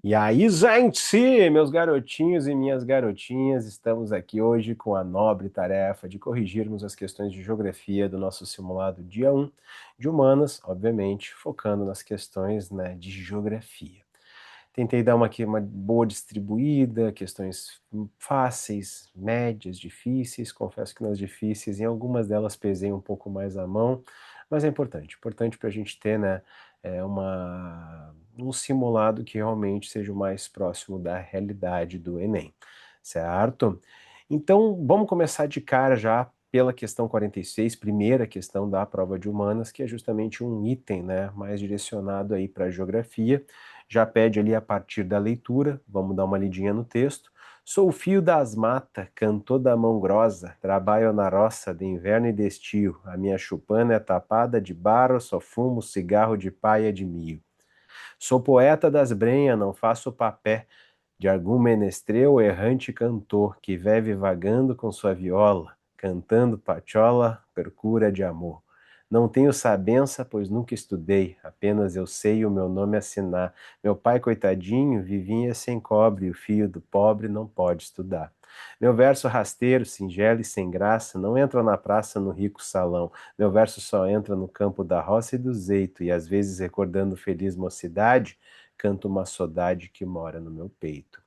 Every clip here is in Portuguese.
E aí, gente, meus garotinhos e minhas garotinhas, estamos aqui hoje com a nobre tarefa de corrigirmos as questões de geografia do nosso simulado dia 1 de humanas, obviamente, focando nas questões, né, de geografia. Tentei dar uma boa distribuída, questões fáceis, médias, difíceis. Confesso que nas difíceis, em algumas delas pesei um pouco mais a mão, mas é importante para a gente ter, né, um simulado que realmente seja o mais próximo da realidade do Enem, certo? Então, vamos começar de cara já pela questão 46, primeira questão da prova de humanas, que é justamente um item, né, mais direcionado aí para a geografia. Já pede ali a partir da leitura, vamos dar uma lidinha no texto. Sou o fio das matas, cantor da mão grossa, trabalho na roça de inverno e de estio. A minha chupana é tapada de barro, só fumo cigarro de paia de milho. Sou poeta das brenhas, não faço papé de algum menestrel errante cantor que vive vagando com sua viola, cantando pachola, percura de amor. Não tenho sabença, pois nunca estudei, apenas eu sei o meu nome assinar. Meu pai, coitadinho, vivia sem cobre, e o filho do pobre não pode estudar. Meu verso rasteiro, singelo e sem graça, não entra na praça no rico salão. Meu verso só entra no campo da roça e do zeito, e às vezes recordando feliz mocidade, canto uma saudade que mora no meu peito.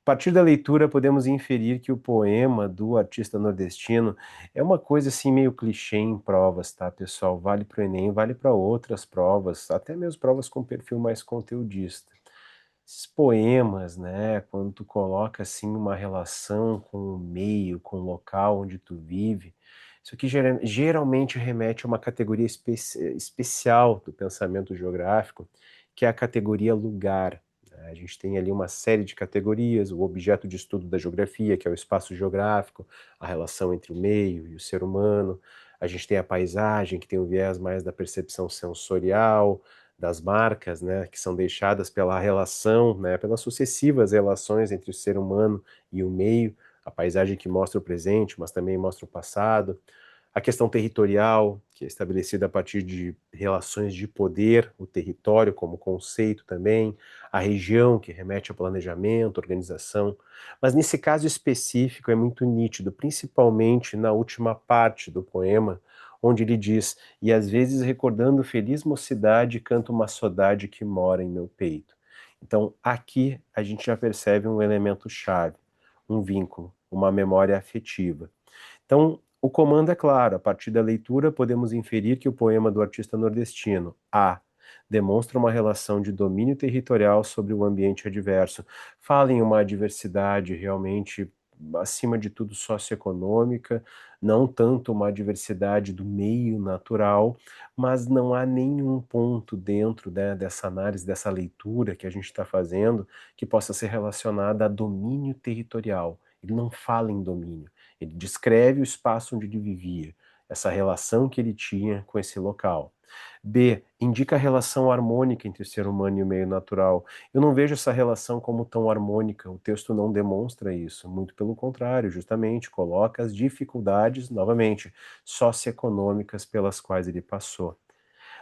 A partir da leitura, podemos inferir que o poema do artista nordestino é uma coisa assim meio clichê em provas, tá, pessoal? Vale para o Enem, vale para outras provas, até mesmo provas com perfil mais conteudista. Esses poemas, né, quando tu coloca assim uma relação com o meio, com o local onde tu vive, isso aqui geralmente remete a uma categoria especial do pensamento geográfico, que é a categoria lugar. A gente tem ali uma série de categorias, o objeto de estudo da geografia, que é o espaço geográfico, a relação entre o meio e o ser humano. A gente tem a paisagem, que tem um viés mais da percepção sensorial, das marcas, né, que são deixadas pela relação, né, pelas sucessivas relações entre o ser humano e o meio, a paisagem que mostra o presente, mas também mostra o passado. A questão territorial, que é estabelecida a partir de relações de poder, o território como conceito também, a região, que remete ao planejamento, organização. Mas nesse caso específico é muito nítido, principalmente na última parte do poema, onde ele diz: e às vezes recordando feliz mocidade, canto uma saudade que mora em meu peito. Então aqui a gente já percebe um elemento chave, um vínculo, uma memória afetiva. Então, o comando é claro, a partir da leitura podemos inferir que o poema do artista nordestino A demonstra uma relação de domínio territorial sobre o ambiente adverso, fala em uma diversidade realmente, acima de tudo, socioeconômica, não tanto uma diversidade do meio natural, mas não há nenhum ponto dentro, né, dessa análise, dessa leitura que a gente está fazendo, que possa ser relacionada a domínio territorial. Ele não fala em domínio. Ele descreve o espaço onde ele vivia, essa relação que ele tinha com esse local. B, indica a relação harmônica entre o ser humano e o meio natural. Eu não vejo essa relação como tão harmônica, o texto não demonstra isso, muito pelo contrário, justamente coloca as dificuldades, novamente, socioeconômicas pelas quais ele passou.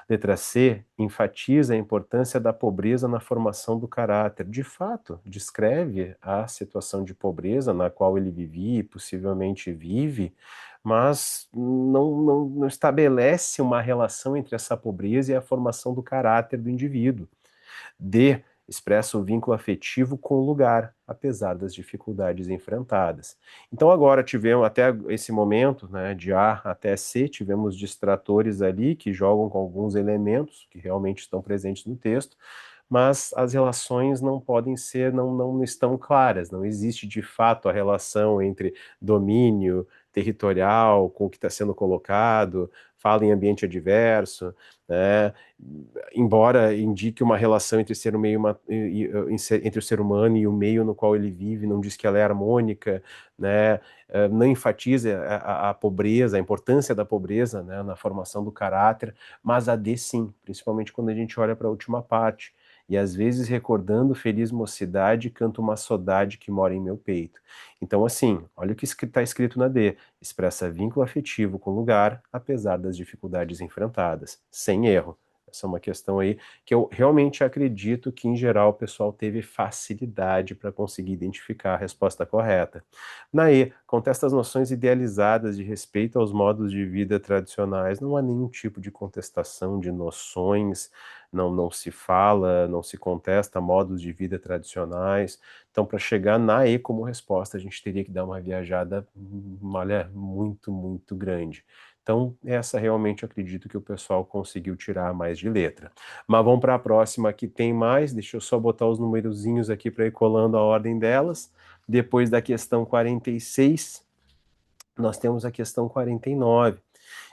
Letra C, enfatiza a importância da pobreza na formação do caráter. De fato, descreve a situação de pobreza na qual ele vivia e possivelmente vive, mas não estabelece uma relação entre essa pobreza e a formação do caráter do indivíduo. D, expressa o vínculo afetivo com o lugar, apesar das dificuldades enfrentadas. Então agora tivemos até esse momento, né, de A até C, tivemos distratores ali que jogam com alguns elementos que realmente estão presentes no texto, mas as relações não podem ser, não estão claras, não existe de fato a relação entre domínio territorial com o que está sendo colocado, fala em ambiente adverso, né? Embora indique uma relação entre, entre o ser humano e o meio no qual ele vive, não diz que ela é harmônica, né? Não enfatiza a pobreza, a importância da pobreza, né, na formação do caráter, mas a D sim, principalmente quando a gente olha para a última parte. E às vezes recordando feliz mocidade, canto uma saudade que mora em meu peito. Então, assim, olha o que está escrito na D: expressa vínculo afetivo com o lugar, apesar das dificuldades enfrentadas. Sem erro. Essa é uma questão aí que eu realmente acredito que, em geral, o pessoal teve facilidade para conseguir identificar a resposta correta. Na E, contesta as noções idealizadas de respeito aos modos de vida tradicionais. Não há nenhum tipo de contestação de noções, não se fala, não se contesta modos de vida tradicionais. Então, para chegar na E como resposta, a gente teria que dar uma viajada, olha, muito, muito grande. Então, essa realmente eu acredito que o pessoal conseguiu tirar mais de letra. Mas vamos para a próxima, que tem mais. Deixa eu só botar os numerozinhos aqui para ir colando a ordem delas. Depois da questão 46, nós temos a questão 49,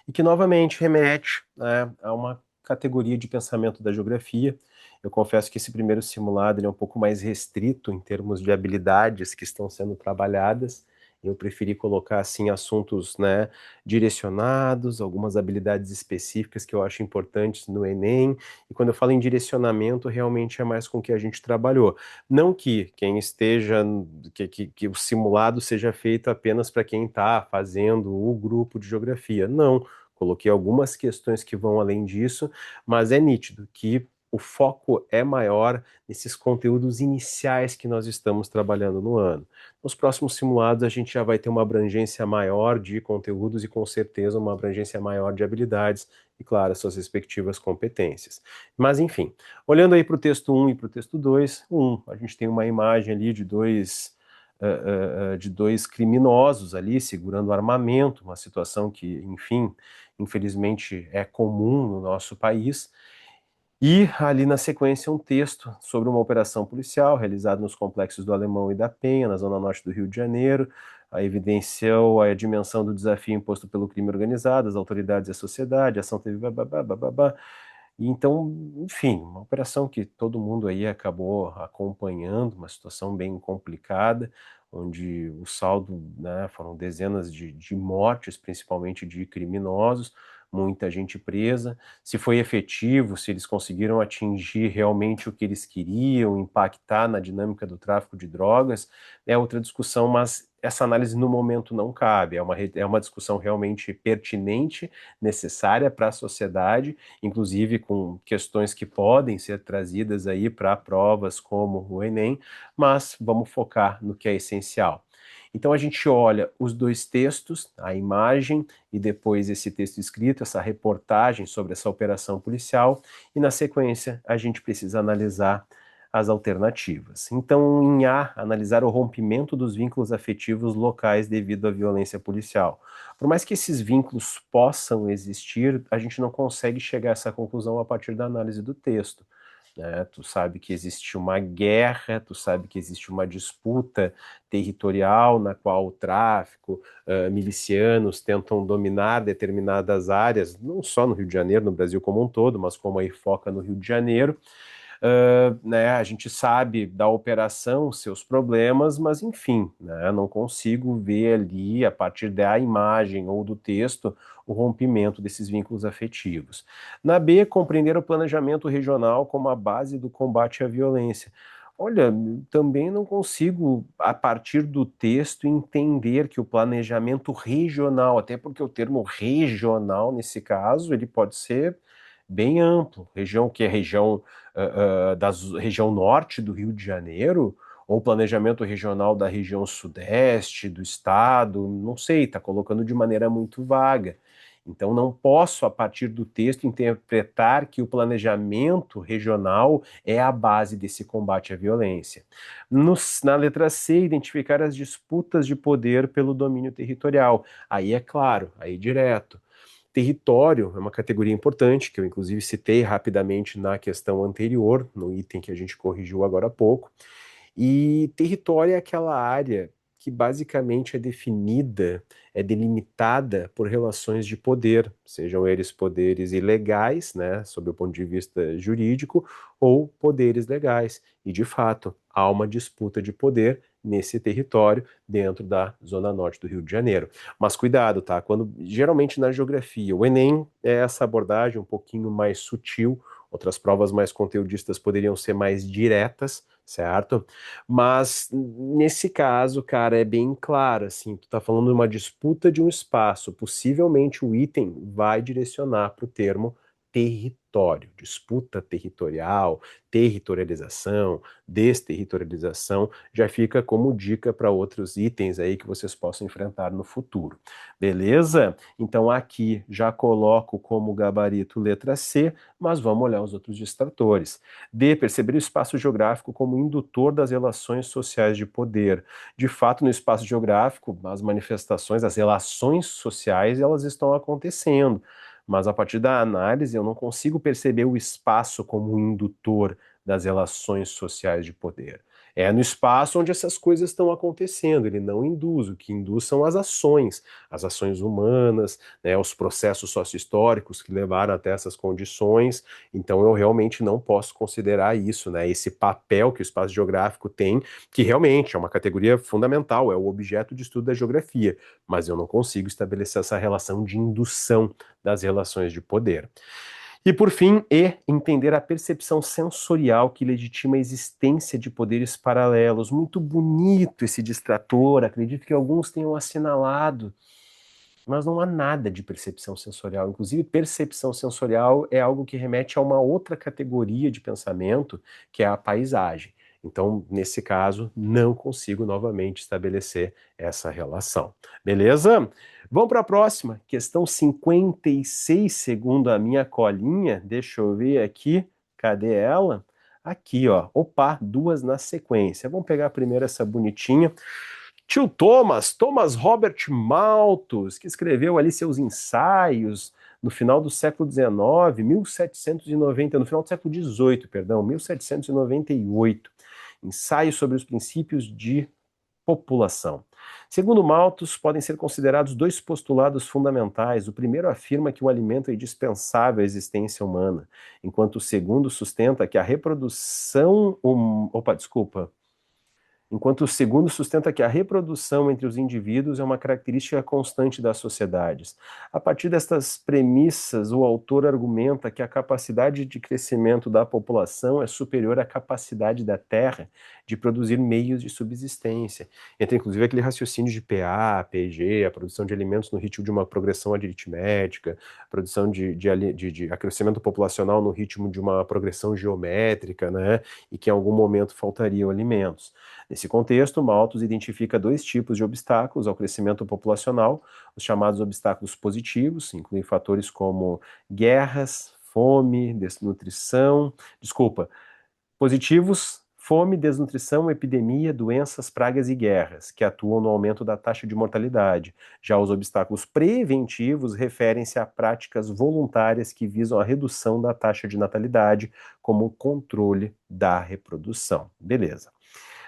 e que novamente remete, né, a uma categoria de pensamento da geografia. Eu confesso que esse primeiro simulado ele é um pouco mais restrito em termos de habilidades que estão sendo trabalhadas. Eu preferi colocar assim assuntos, né, direcionados, algumas habilidades específicas que eu acho importantes no Enem. E quando eu falo em direcionamento, realmente é mais com o que a gente trabalhou. Não que quem esteja, que o simulado seja feito apenas para quem está fazendo o grupo de geografia. Não. Coloquei algumas questões que vão além disso, mas é nítido que o foco é maior nesses conteúdos iniciais que nós estamos trabalhando no ano. Nos próximos simulados, a gente já vai ter uma abrangência maior de conteúdos e, com certeza, uma abrangência maior de habilidades e, claro, suas respectivas competências. Mas, enfim, olhando aí para o texto 1 e para o texto 2, a gente tem uma imagem ali de dois criminosos ali segurando armamento, uma situação que, enfim, infelizmente é comum no nosso país. E ali na sequência um texto sobre uma operação policial realizada nos complexos do Alemão e da Penha, na zona norte do Rio de Janeiro. A evidenciou a dimensão do desafio imposto pelo crime organizado, as autoridades e a sociedade, a ação teve babá. E então, enfim, uma operação que todo mundo aí acabou acompanhando, uma situação bem complicada, onde o saldo, né, foram dezenas de mortes, principalmente de criminosos, muita gente presa. Se foi efetivo, se eles conseguiram atingir realmente o que eles queriam, impactar na dinâmica do tráfico de drogas, é outra discussão, mas essa análise no momento não cabe. É uma discussão realmente pertinente, necessária para a sociedade, inclusive com questões que podem ser trazidas aí para provas como o Enem, mas vamos focar no que é essencial. Então a gente olha os dois textos, a imagem e depois esse texto escrito, essa reportagem sobre essa operação policial, e na sequência a gente precisa analisar as alternativas. Então, em A, analisar o rompimento dos vínculos afetivos locais devido à violência policial. Por mais que esses vínculos possam existir, a gente não consegue chegar a essa conclusão a partir da análise do texto. Né? Tu sabe que existe uma guerra, tu sabe que existe uma disputa territorial na qual o tráfico, milicianos tentam dominar determinadas áreas, não só no Rio de Janeiro, no Brasil como um todo, mas como aí foca no Rio de Janeiro. Né, a gente sabe da operação, seus problemas, mas enfim, né, não consigo ver ali, a partir da imagem ou do texto, o rompimento desses vínculos afetivos. Na B, compreender o planejamento regional como a base do combate à violência. Olha, também não consigo, a partir do texto, entender que o planejamento regional, até porque o termo regional, nesse caso, ele pode ser bem amplo. Região que é região da região norte do Rio de Janeiro, ou planejamento regional da região sudeste do estado, não sei, está colocando de maneira muito vaga. Então, não posso, a partir do texto, interpretar que o planejamento regional é a base desse combate à violência. Na letra C, identificar as disputas de poder pelo domínio territorial. Aí é claro, aí direto. Território é uma categoria importante, que eu inclusive citei rapidamente na questão anterior, no item que a gente corrigiu agora há pouco. E território é aquela área que basicamente é definida, é delimitada por relações de poder, sejam eles poderes ilegais, né, sob o ponto de vista jurídico, ou poderes legais. E, de fato, há uma disputa de poder nesse território dentro da zona norte do Rio de Janeiro. Mas cuidado, tá? Quando geralmente na geografia, o Enem é essa abordagem um pouquinho mais sutil, outras provas mais conteudistas poderiam ser mais diretas, certo? Mas nesse caso, cara, é bem claro, assim, tu tá falando de uma disputa de um espaço, possivelmente o item vai direcionar para o termo território, disputa territorial, territorialização, desterritorialização, já fica como dica para outros itens aí que vocês possam enfrentar no futuro. Beleza? Então aqui já coloco como gabarito letra C, mas vamos olhar os outros distratores. D, perceber o espaço geográfico como indutor das relações sociais de poder. De fato, no espaço geográfico, as manifestações, as relações sociais, elas estão acontecendo. Mas a partir da análise, eu não consigo perceber o espaço como indutor das relações sociais de poder. É no espaço onde essas coisas estão acontecendo, ele não induz, o que induz são as ações humanas, né, os processos sócio-históricos que levaram até essas condições. Então eu realmente não posso considerar isso, né, esse papel que o espaço geográfico tem, que realmente é uma categoria fundamental, é o objeto de estudo da geografia, mas eu não consigo estabelecer essa relação de indução das relações de poder. E por fim, entender a percepção sensorial que legitima a existência de poderes paralelos. Muito bonito esse distrator, acredito que alguns tenham assinalado, mas não há nada de percepção sensorial. Inclusive, percepção sensorial é algo que remete a uma outra categoria de pensamento, que é a paisagem. Então, nesse caso, não consigo novamente estabelecer essa relação. Beleza? Vamos para a próxima, questão 56, segundo a minha colinha. Deixa eu ver aqui, cadê ela? Aqui, ó. Opa, duas na sequência. Vamos pegar primeiro essa bonitinha. Tio Thomas Robert Malthus, que escreveu ali seus ensaios no final do século XIX, 1790, no final do século XVIII, perdão, 1798. Ensaios sobre os princípios de população. Segundo Malthus, podem ser considerados dois postulados fundamentais. O primeiro afirma que o alimento é indispensável à existência humana, enquanto o segundo sustenta que a reprodução... Enquanto o segundo sustenta que a reprodução entre os indivíduos é uma característica constante das sociedades. A partir destas premissas, o autor argumenta que a capacidade de crescimento da população é superior à capacidade da Terra de produzir meios de subsistência. Entra inclusive aquele raciocínio de PA, PG, a produção de alimentos no ritmo de uma progressão aritmética, a produção de crescimento populacional no ritmo de uma progressão geométrica, né? E que em algum momento faltariam alimentos. Nesse contexto, Malthus identifica dois tipos de obstáculos ao crescimento populacional, os chamados obstáculos positivos, incluem fatores como guerras, fome, desnutrição, positivos, fome, desnutrição, epidemia, doenças, pragas e guerras, que atuam no aumento da taxa de mortalidade. Já os obstáculos preventivos referem-se a práticas voluntárias que visam a redução da taxa de natalidade, como o controle da reprodução. Beleza.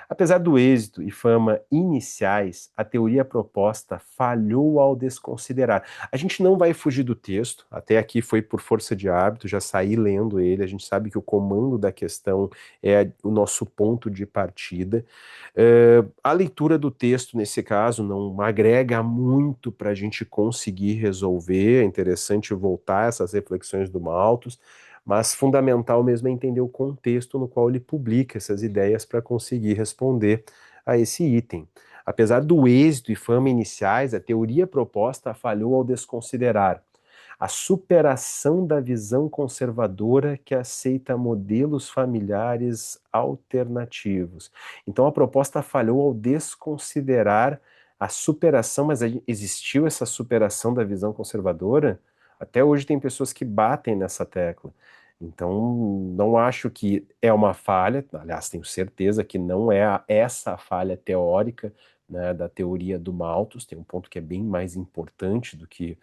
Apesar do êxito e fama iniciais, a teoria proposta falhou ao desconsiderar. A gente não vai fugir do texto, até aqui foi por força de hábito, já saí lendo ele, a gente sabe que o comando da questão é o nosso ponto de partida. A leitura do texto, nesse caso, não agrega muito para a gente conseguir resolver, é interessante voltar a essas reflexões do Malthus, mas fundamental mesmo é entender o contexto no qual ele publica essas ideias para conseguir responder a esse item. Apesar do êxito e fama iniciais, a teoria proposta falhou ao desconsiderar a superação da visão conservadora que aceita modelos familiares alternativos. Então a proposta falhou ao desconsiderar a superação, mas existiu essa superação da visão conservadora? Até hoje tem pessoas que batem nessa tecla. Então, não acho que é uma falha, aliás, tenho certeza que não é essa a falha teórica, né, da teoria do Malthus, tem um ponto que é bem mais importante do que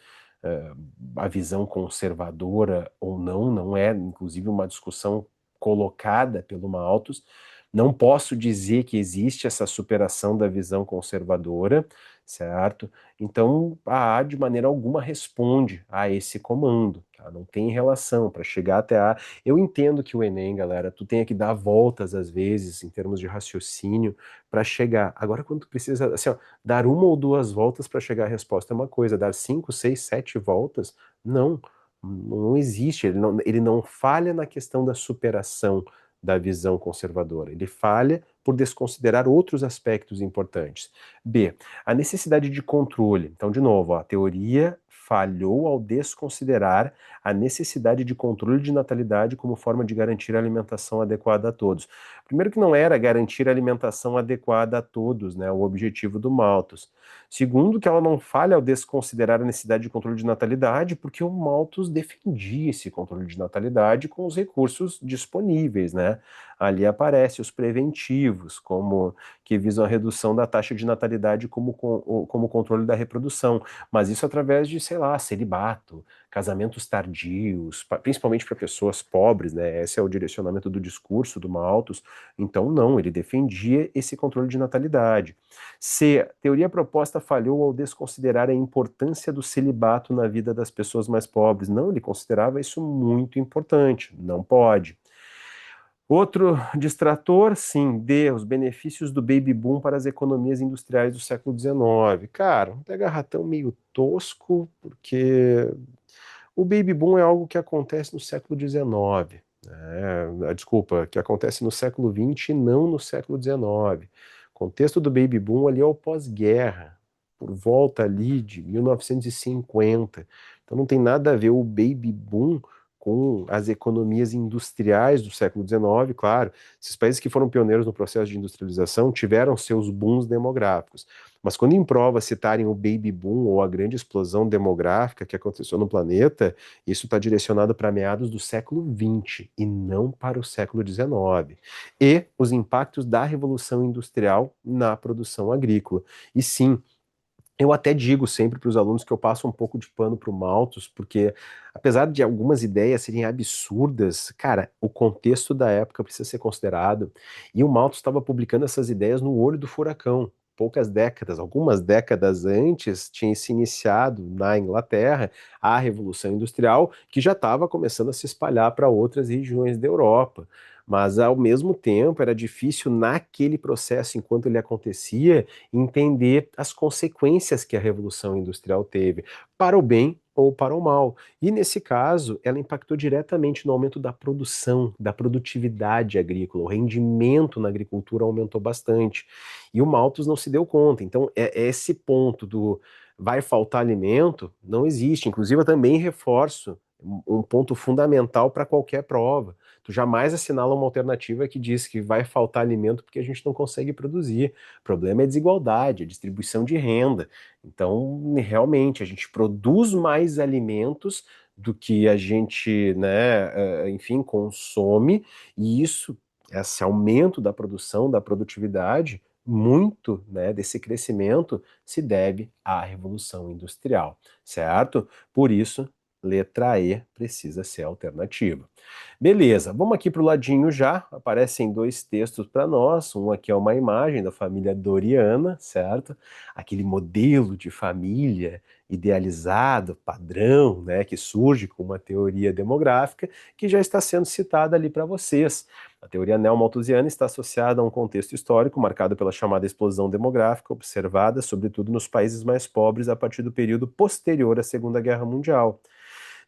a visão conservadora ou não, não é, inclusive, uma discussão colocada pelo Malthus. Não posso dizer que existe essa superação da visão conservadora, certo? Então, a A, de maneira alguma, responde a esse comando, tá? Não tem relação para chegar até A. Eu entendo que o Enem, galera, tu tenha que dar voltas, às vezes, em termos de raciocínio, para chegar. Agora, quando tu precisa, assim, ó, dar uma ou duas voltas para chegar à resposta é uma coisa, dar 5, 6, 7 voltas, não. Não existe, ele não falha na questão da superação da visão conservadora. Ele falha por desconsiderar outros aspectos importantes. B, a necessidade de controle. Então, de novo, ó, a teoria falhou ao desconsiderar a necessidade de controle de natalidade como forma de garantir a alimentação adequada a todos. Primeiro que não era garantir a alimentação adequada a todos, né, o objetivo do Malthus. Segundo que ela não falha ao desconsiderar a necessidade de controle de natalidade, porque o Malthus defendia esse controle de natalidade com os recursos disponíveis, né? Ali aparecem os preventivos, como que visam a redução da taxa de natalidade como controle da reprodução, mas isso através de, sei lá, celibato, casamentos tardios, principalmente para pessoas pobres, né? Esse é o direcionamento do discurso do Malthus. Então, não, ele defendia esse controle de natalidade. C. A teoria proposta falhou ao desconsiderar a importância do celibato na vida das pessoas mais pobres. Não, ele considerava isso muito importante. Não pode. Outro distrator, sim, D, os benefícios do baby boom para as economias industriais do século XIX. Cara, um pega-ratão meio tosco, porque o baby boom é algo que acontece no século XIX. Desculpa, que acontece no século XX e não no século XIX. O contexto do baby boom ali é o pós-guerra, por volta ali de 1950. Então não tem nada a ver o baby boom com as economias industriais do século XIX, claro. Esses países que foram pioneiros no processo de industrialização tiveram seus booms demográficos. Mas quando em prova citarem o baby boom ou a grande explosão demográfica que aconteceu no planeta, isso está direcionado para meados do século XX e não para o século XIX. E os impactos da Revolução Industrial na produção agrícola. E sim, eu até digo sempre para os alunos que eu passo um pouco de pano para o Malthus, porque apesar de algumas ideias serem absurdas, cara, o contexto da época precisa ser considerado. E o Malthus estava publicando essas ideias no olho do furacão. Poucas décadas, algumas décadas antes, tinha se iniciado na Inglaterra a Revolução Industrial, que já estava começando a se espalhar para outras regiões da Europa. Mas, ao mesmo tempo, era difícil, naquele processo, enquanto ele acontecia, entender as consequências que a Revolução Industrial teve, para o bem ou para o mal. E nesse caso, ela impactou diretamente no aumento da produção, da produtividade agrícola. O rendimento na agricultura aumentou bastante. E o Malthus não se deu conta. Então, é esse ponto do vai faltar alimento não existe. Inclusive, eu também reforço um ponto fundamental para qualquer prova. Tu jamais assinala uma alternativa que diz que vai faltar alimento porque a gente não consegue produzir. O problema é a desigualdade, a distribuição de renda. Então, realmente, a gente produz mais alimentos do que a gente, né, enfim, consome, e isso, esse aumento da produção, da produtividade, muito, né, desse crescimento se deve à Revolução Industrial, certo? Por isso, letra E precisa ser a alternativa. Beleza, vamos aqui para o ladinho já. Aparecem dois textos para nós. Um aqui é uma imagem da família Doriana, certo? Aquele modelo de família idealizado, padrão, né, que surge com uma teoria demográfica que já está sendo citada ali para vocês. A teoria neomalthusiana está associada a um contexto histórico marcado pela chamada explosão demográfica, observada sobretudo nos países mais pobres a partir do período posterior à Segunda Guerra Mundial.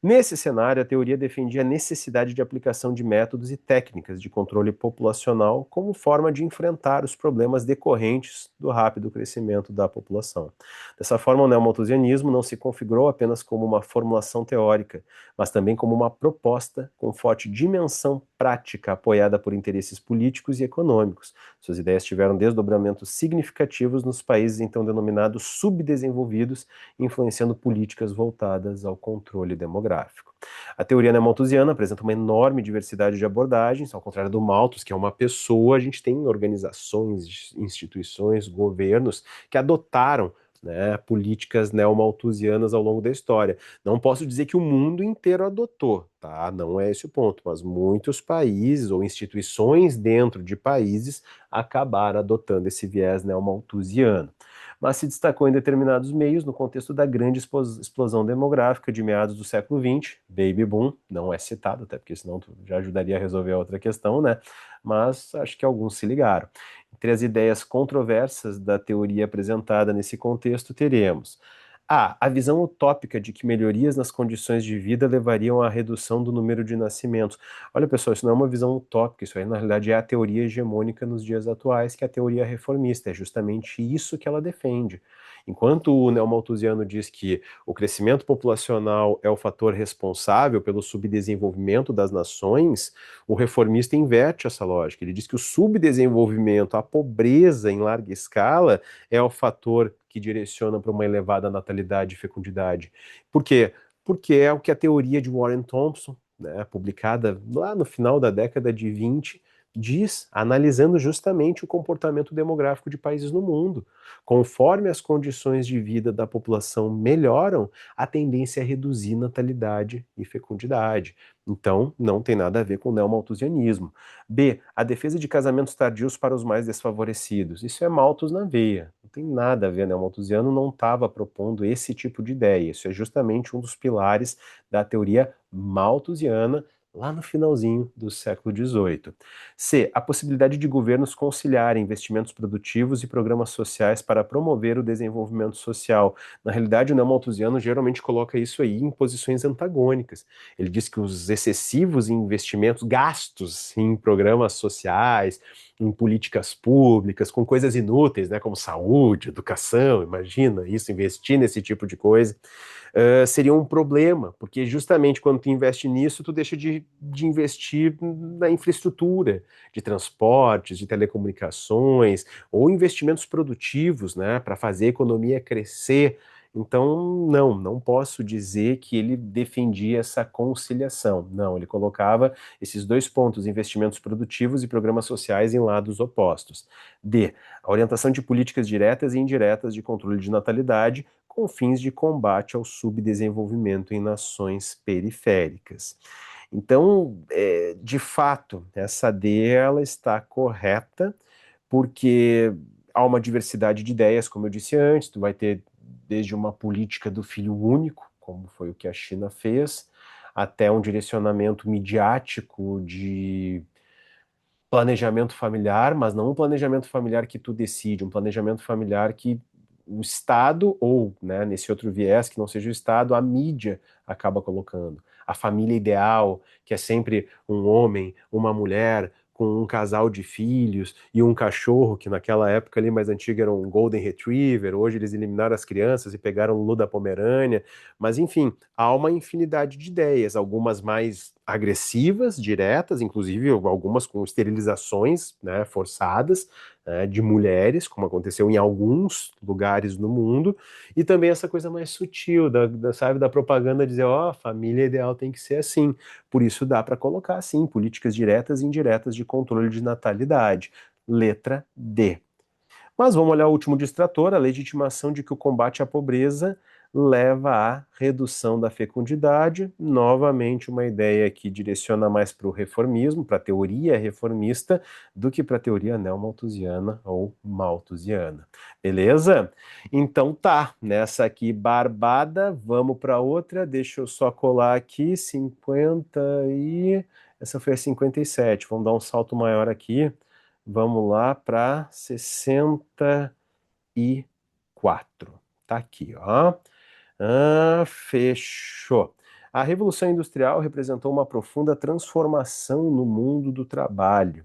Nesse cenário, a teoria defendia a necessidade de aplicação de métodos e técnicas de controle populacional como forma de enfrentar os problemas decorrentes do rápido crescimento da população. Dessa forma, o neomalthusianismo não se configurou apenas como uma formulação teórica, mas também como uma proposta com forte dimensão prática apoiada por interesses políticos e econômicos. Suas ideias tiveram desdobramentos significativos nos países então denominados subdesenvolvidos, influenciando políticas voltadas ao controle demográfico. A teoria neomalthusiana apresenta uma enorme diversidade de abordagens, ao contrário do Malthus, que é uma pessoa, a gente tem organizações, instituições, governos que adotaram, né, políticas neomalthusianas ao longo da história. Não posso dizer que o mundo inteiro adotou, tá? Não é esse o ponto, mas muitos países ou instituições dentro de países acabaram adotando esse viés neomalthusiano, mas se destacou em determinados meios no contexto da grande explosão demográfica de meados do século XX, baby boom, não é citado, até porque senão já ajudaria a resolver a outra questão, né? Mas acho que alguns se ligaram. Entre as ideias controversas da teoria apresentada nesse contexto, teremos a visão utópica de que melhorias nas condições de vida levariam à redução do número de nascimentos. Olha, pessoal, isso não é uma visão utópica, isso aí na realidade é a teoria hegemônica nos dias atuais, que é a teoria reformista, é justamente isso que ela defende. Enquanto o neomalthusiano diz que o crescimento populacional é o fator responsável pelo subdesenvolvimento das nações, o reformista inverte essa lógica. Ele diz que o subdesenvolvimento, a pobreza em larga escala, é o fator que direciona para uma elevada natalidade e fecundidade. Por quê? Porque é o que a teoria de Warren Thompson, né, publicada lá no final da década de 20, diz, analisando justamente o comportamento demográfico de países no mundo. Conforme as condições de vida da população melhoram, a tendência é reduzir natalidade e fecundidade. Então, não tem nada a ver com o neomalthusianismo. B, a defesa de casamentos tardios para os mais desfavorecidos. Isso é Malthus na veia. Não tem nada a ver, né? O malthusiano não estava propondo esse tipo de ideia. Isso é justamente um dos pilares da teoria malthusiana, lá no finalzinho do século XVIII. C. A possibilidade de governos conciliarem investimentos produtivos e programas sociais para promover o desenvolvimento social. Na realidade, o neomalthusiano geralmente coloca isso aí em posições antagônicas. Ele diz que os excessivos investimentos, gastos em programas sociais, em políticas públicas, com coisas inúteis, né, como saúde, educação, imagina isso, investir nesse tipo de coisa, seria um problema, porque justamente quando tu investe nisso, tu deixa de investir na infraestrutura, de transportes, de telecomunicações, ou investimentos produtivos, né, para fazer a economia crescer. Então, não posso dizer que ele defendia essa conciliação. Não, ele colocava esses dois pontos, investimentos produtivos e programas sociais, em lados opostos. D. A orientação de políticas diretas e indiretas de controle de natalidade com fins de combate ao subdesenvolvimento em nações periféricas. Então, de fato, essa D ela está correta, porque há uma diversidade de ideias, como eu disse antes, tu vai ter desde uma política do filho único, como foi o que a China fez, até um direcionamento midiático de planejamento familiar, mas não um planejamento familiar que tu decide, um planejamento familiar que o Estado, ou, né, nesse outro viés que não seja o Estado, a mídia acaba colocando. A família ideal, que é sempre um homem, uma mulher, com um casal de filhos e um cachorro, que naquela época ali mais antiga era um Golden Retriever, hoje eles eliminaram as crianças e pegaram o Luda Pomerânia, mas enfim, há uma infinidade de ideias, algumas mais agressivas, diretas, inclusive algumas com esterilizações, né, forçadas, né, de mulheres, como aconteceu em alguns lugares no mundo, e também essa coisa mais sutil, sabe, da propaganda dizer, ó, a família ideal tem que ser assim. Por isso dá para colocar, sim, políticas diretas e indiretas de controle de natalidade. Letra D. Mas vamos olhar o último distrator, a legitimação de que o combate à pobreza leva à redução da fecundidade. Novamente, uma ideia que direciona mais para o reformismo, para a teoria reformista, do que para a teoria neomalthusiana ou malthusiana. Beleza? Então tá, nessa aqui barbada, vamos para outra. Deixa eu só colar aqui, 50 e... Essa foi a 57. Vamos dar um salto maior aqui. Vamos lá para 64. Tá aqui, ó. Fechou. A Revolução Industrial representou uma profunda transformação no mundo do trabalho,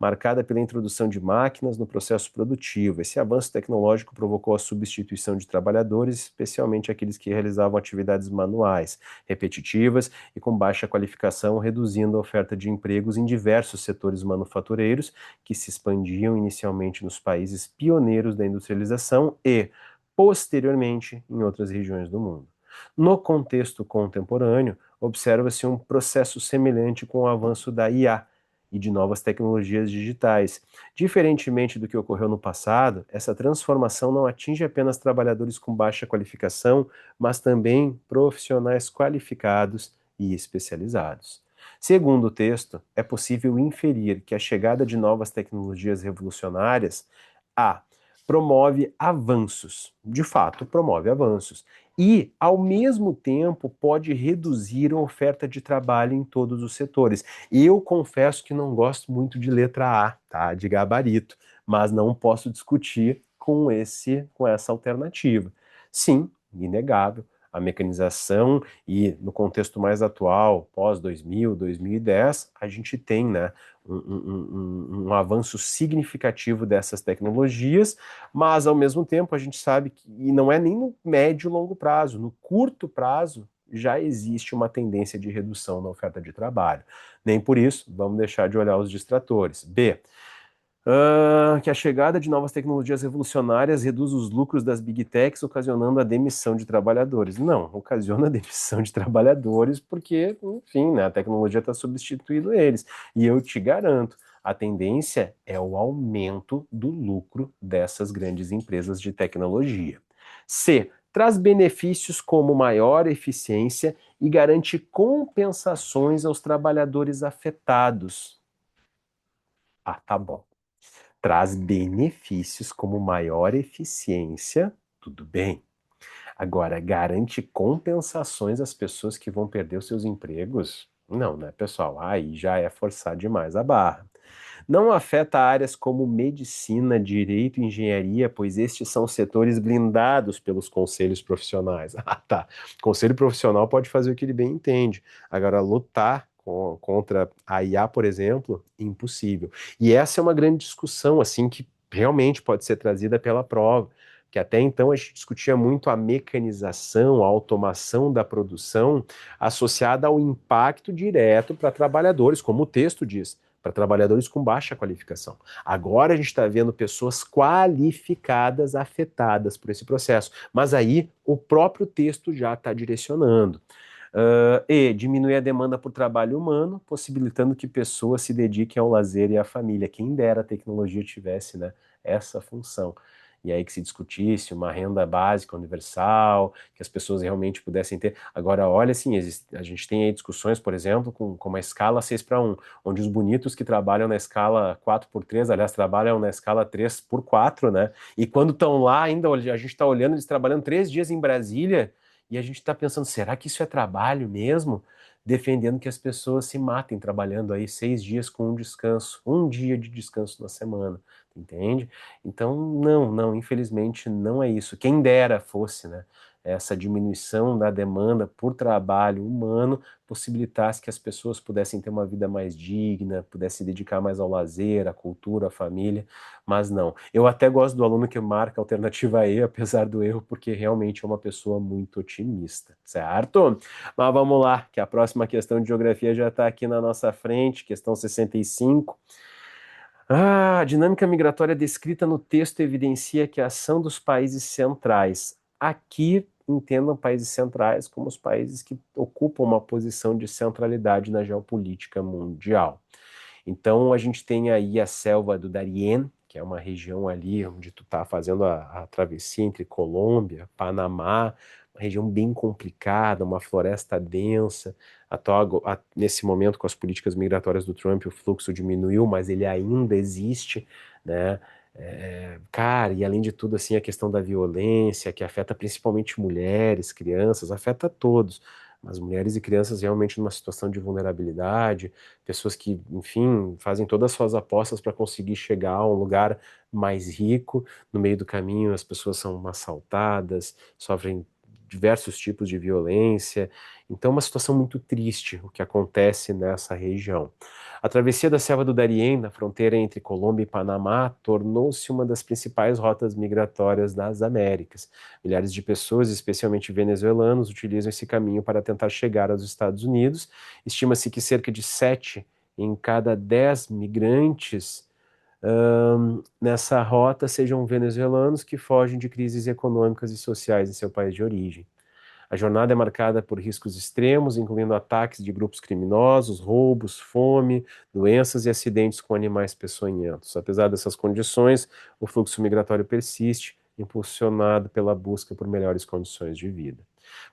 marcada pela introdução de máquinas no processo produtivo. Esse avanço tecnológico provocou a substituição de trabalhadores, especialmente aqueles que realizavam atividades manuais, repetitivas e com baixa qualificação, reduzindo a oferta de empregos em diversos setores manufatureiros que se expandiam inicialmente nos países pioneiros da industrialização e, posteriormente, em outras regiões do mundo. No contexto contemporâneo, observa-se um processo semelhante com o avanço da IA e de novas tecnologias digitais. Diferentemente do que ocorreu no passado, essa transformação não atinge apenas trabalhadores com baixa qualificação, mas também profissionais qualificados e especializados. Segundo o texto, é possível inferir que a chegada de novas tecnologias revolucionárias a promove avanços, de fato, promove avanços, e, ao mesmo tempo, pode reduzir a oferta de trabalho em todos os setores. Eu confesso que não gosto muito de letra A, tá? De gabarito, mas não posso discutir com essa alternativa. Sim, inegável, a mecanização e no contexto mais atual, pós 2000, 2010, a gente tem, né, um avanço significativo dessas tecnologias, mas ao mesmo tempo a gente sabe que, e não é nem no médio e longo prazo, no curto prazo já existe uma tendência de redução na oferta de trabalho. Nem por isso vamos deixar de olhar os distratores. B. Que a chegada de novas tecnologias revolucionárias reduz os lucros das big techs, ocasionando a demissão de trabalhadores. Não, ocasiona a demissão de trabalhadores porque, enfim, né, a tecnologia está substituindo eles. E eu te garanto, a tendência é o aumento do lucro dessas grandes empresas de tecnologia. C. Traz benefícios como maior eficiência e garante compensações aos trabalhadores afetados. Ah, tá bom. Traz benefícios como maior eficiência, tudo bem. Agora, garante compensações às pessoas que vão perder os seus empregos? Não, né, pessoal? Aí já é forçar demais a barra. Não afeta áreas como medicina, direito e engenharia, pois estes são setores blindados pelos conselhos profissionais. Ah, tá. Conselho profissional pode fazer o que ele bem entende. Agora, lutar contra a IA, por exemplo, impossível. E essa é uma grande discussão, assim, que realmente pode ser trazida pela prova, que até então a gente discutia muito a mecanização, a automação da produção associada ao impacto direto para trabalhadores, como o texto diz, para trabalhadores com baixa qualificação. Agora a gente está vendo pessoas qualificadas afetadas por esse processo, mas aí o próprio texto já está direcionando. E diminuir a demanda por trabalho humano, possibilitando que pessoas se dediquem ao lazer e à família. Quem dera a tecnologia tivesse, né, essa função. E aí que se discutisse uma renda básica universal, que as pessoas realmente pudessem ter. Agora, olha assim, a gente tem aí discussões, por exemplo, com uma escala 6:1, onde os bonitos que trabalham na escala 4:3, aliás, trabalham na escala 3:4, né? E quando estão lá, ainda a gente está olhando eles trabalhando 3 dias em Brasília, e a gente está pensando, será que isso é trabalho mesmo? Defendendo que as pessoas se matem trabalhando aí 6 dias com um descanso, um dia de descanso na semana, entende? Então, não, infelizmente não é isso. Quem dera fosse, né? Essa diminuição da demanda por trabalho humano possibilitasse que as pessoas pudessem ter uma vida mais digna, pudessem se dedicar mais ao lazer, à cultura, à família, mas não. Eu até gosto do aluno que marca a alternativa E, apesar do erro, porque realmente é uma pessoa muito otimista, certo? Mas vamos lá, que a próxima questão de geografia já está aqui na nossa frente, questão 65. A dinâmica migratória descrita no texto evidencia que a ação dos países centrais. Aqui entendam países centrais como os países que ocupam uma posição de centralidade na geopolítica mundial. Então a gente tem aí a selva do Darién, que é uma região ali onde tu está fazendo a travessia entre Colômbia, Panamá, uma região bem complicada, uma floresta densa. Nesse momento, com as políticas migratórias do Trump, o fluxo diminuiu, mas ele ainda existe, né? Cara, e além de tudo, assim, a questão da violência, que afeta principalmente mulheres, crianças, afeta todos, mas mulheres e crianças realmente numa situação de vulnerabilidade, pessoas que, enfim, fazem todas as suas apostas para conseguir chegar a um lugar mais rico. No meio do caminho, as pessoas são assaltadas, sofrem diversos tipos de violência. Então, é uma situação muito triste o que acontece nessa região. A travessia da selva do Darién, na fronteira entre Colômbia e Panamá, tornou-se uma das principais rotas migratórias das Américas. Milhares de pessoas, especialmente venezuelanos, utilizam esse caminho para tentar chegar aos Estados Unidos. Estima-se que cerca de 7 em cada 10 migrantes nessa rota sejam venezuelanos que fogem de crises econômicas e sociais em seu país de origem. A jornada é marcada por riscos extremos, incluindo ataques de grupos criminosos, roubos, fome, doenças e acidentes com animais peçonhentos. Apesar dessas condições, o fluxo migratório persiste, impulsionado pela busca por melhores condições de vida.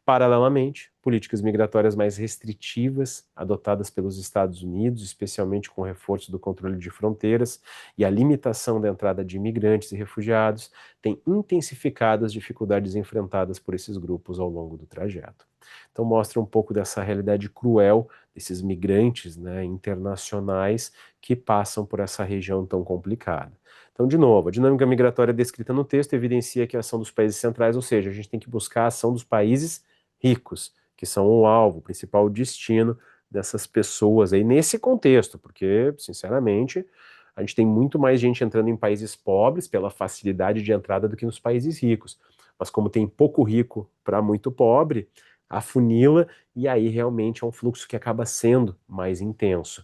Paralelamente, políticas migratórias mais restritivas, adotadas pelos Estados Unidos, especialmente com o reforço do controle de fronteiras e a limitação da entrada de imigrantes e refugiados, têm intensificado as dificuldades enfrentadas por esses grupos ao longo do trajeto. Então, mostra um pouco dessa realidade cruel desses migrantes, né, internacionais que passam por essa região tão complicada. Então, de novo, a dinâmica migratória descrita no texto evidencia que a ação dos países centrais, ou seja, a gente tem que buscar a ação dos países ricos, que são o alvo, o principal destino dessas pessoas aí nesse contexto, porque, sinceramente, a gente tem muito mais gente entrando em países pobres pela facilidade de entrada do que nos países ricos. Mas como tem pouco rico para muito pobre, afunila e aí realmente é um fluxo que acaba sendo mais intenso.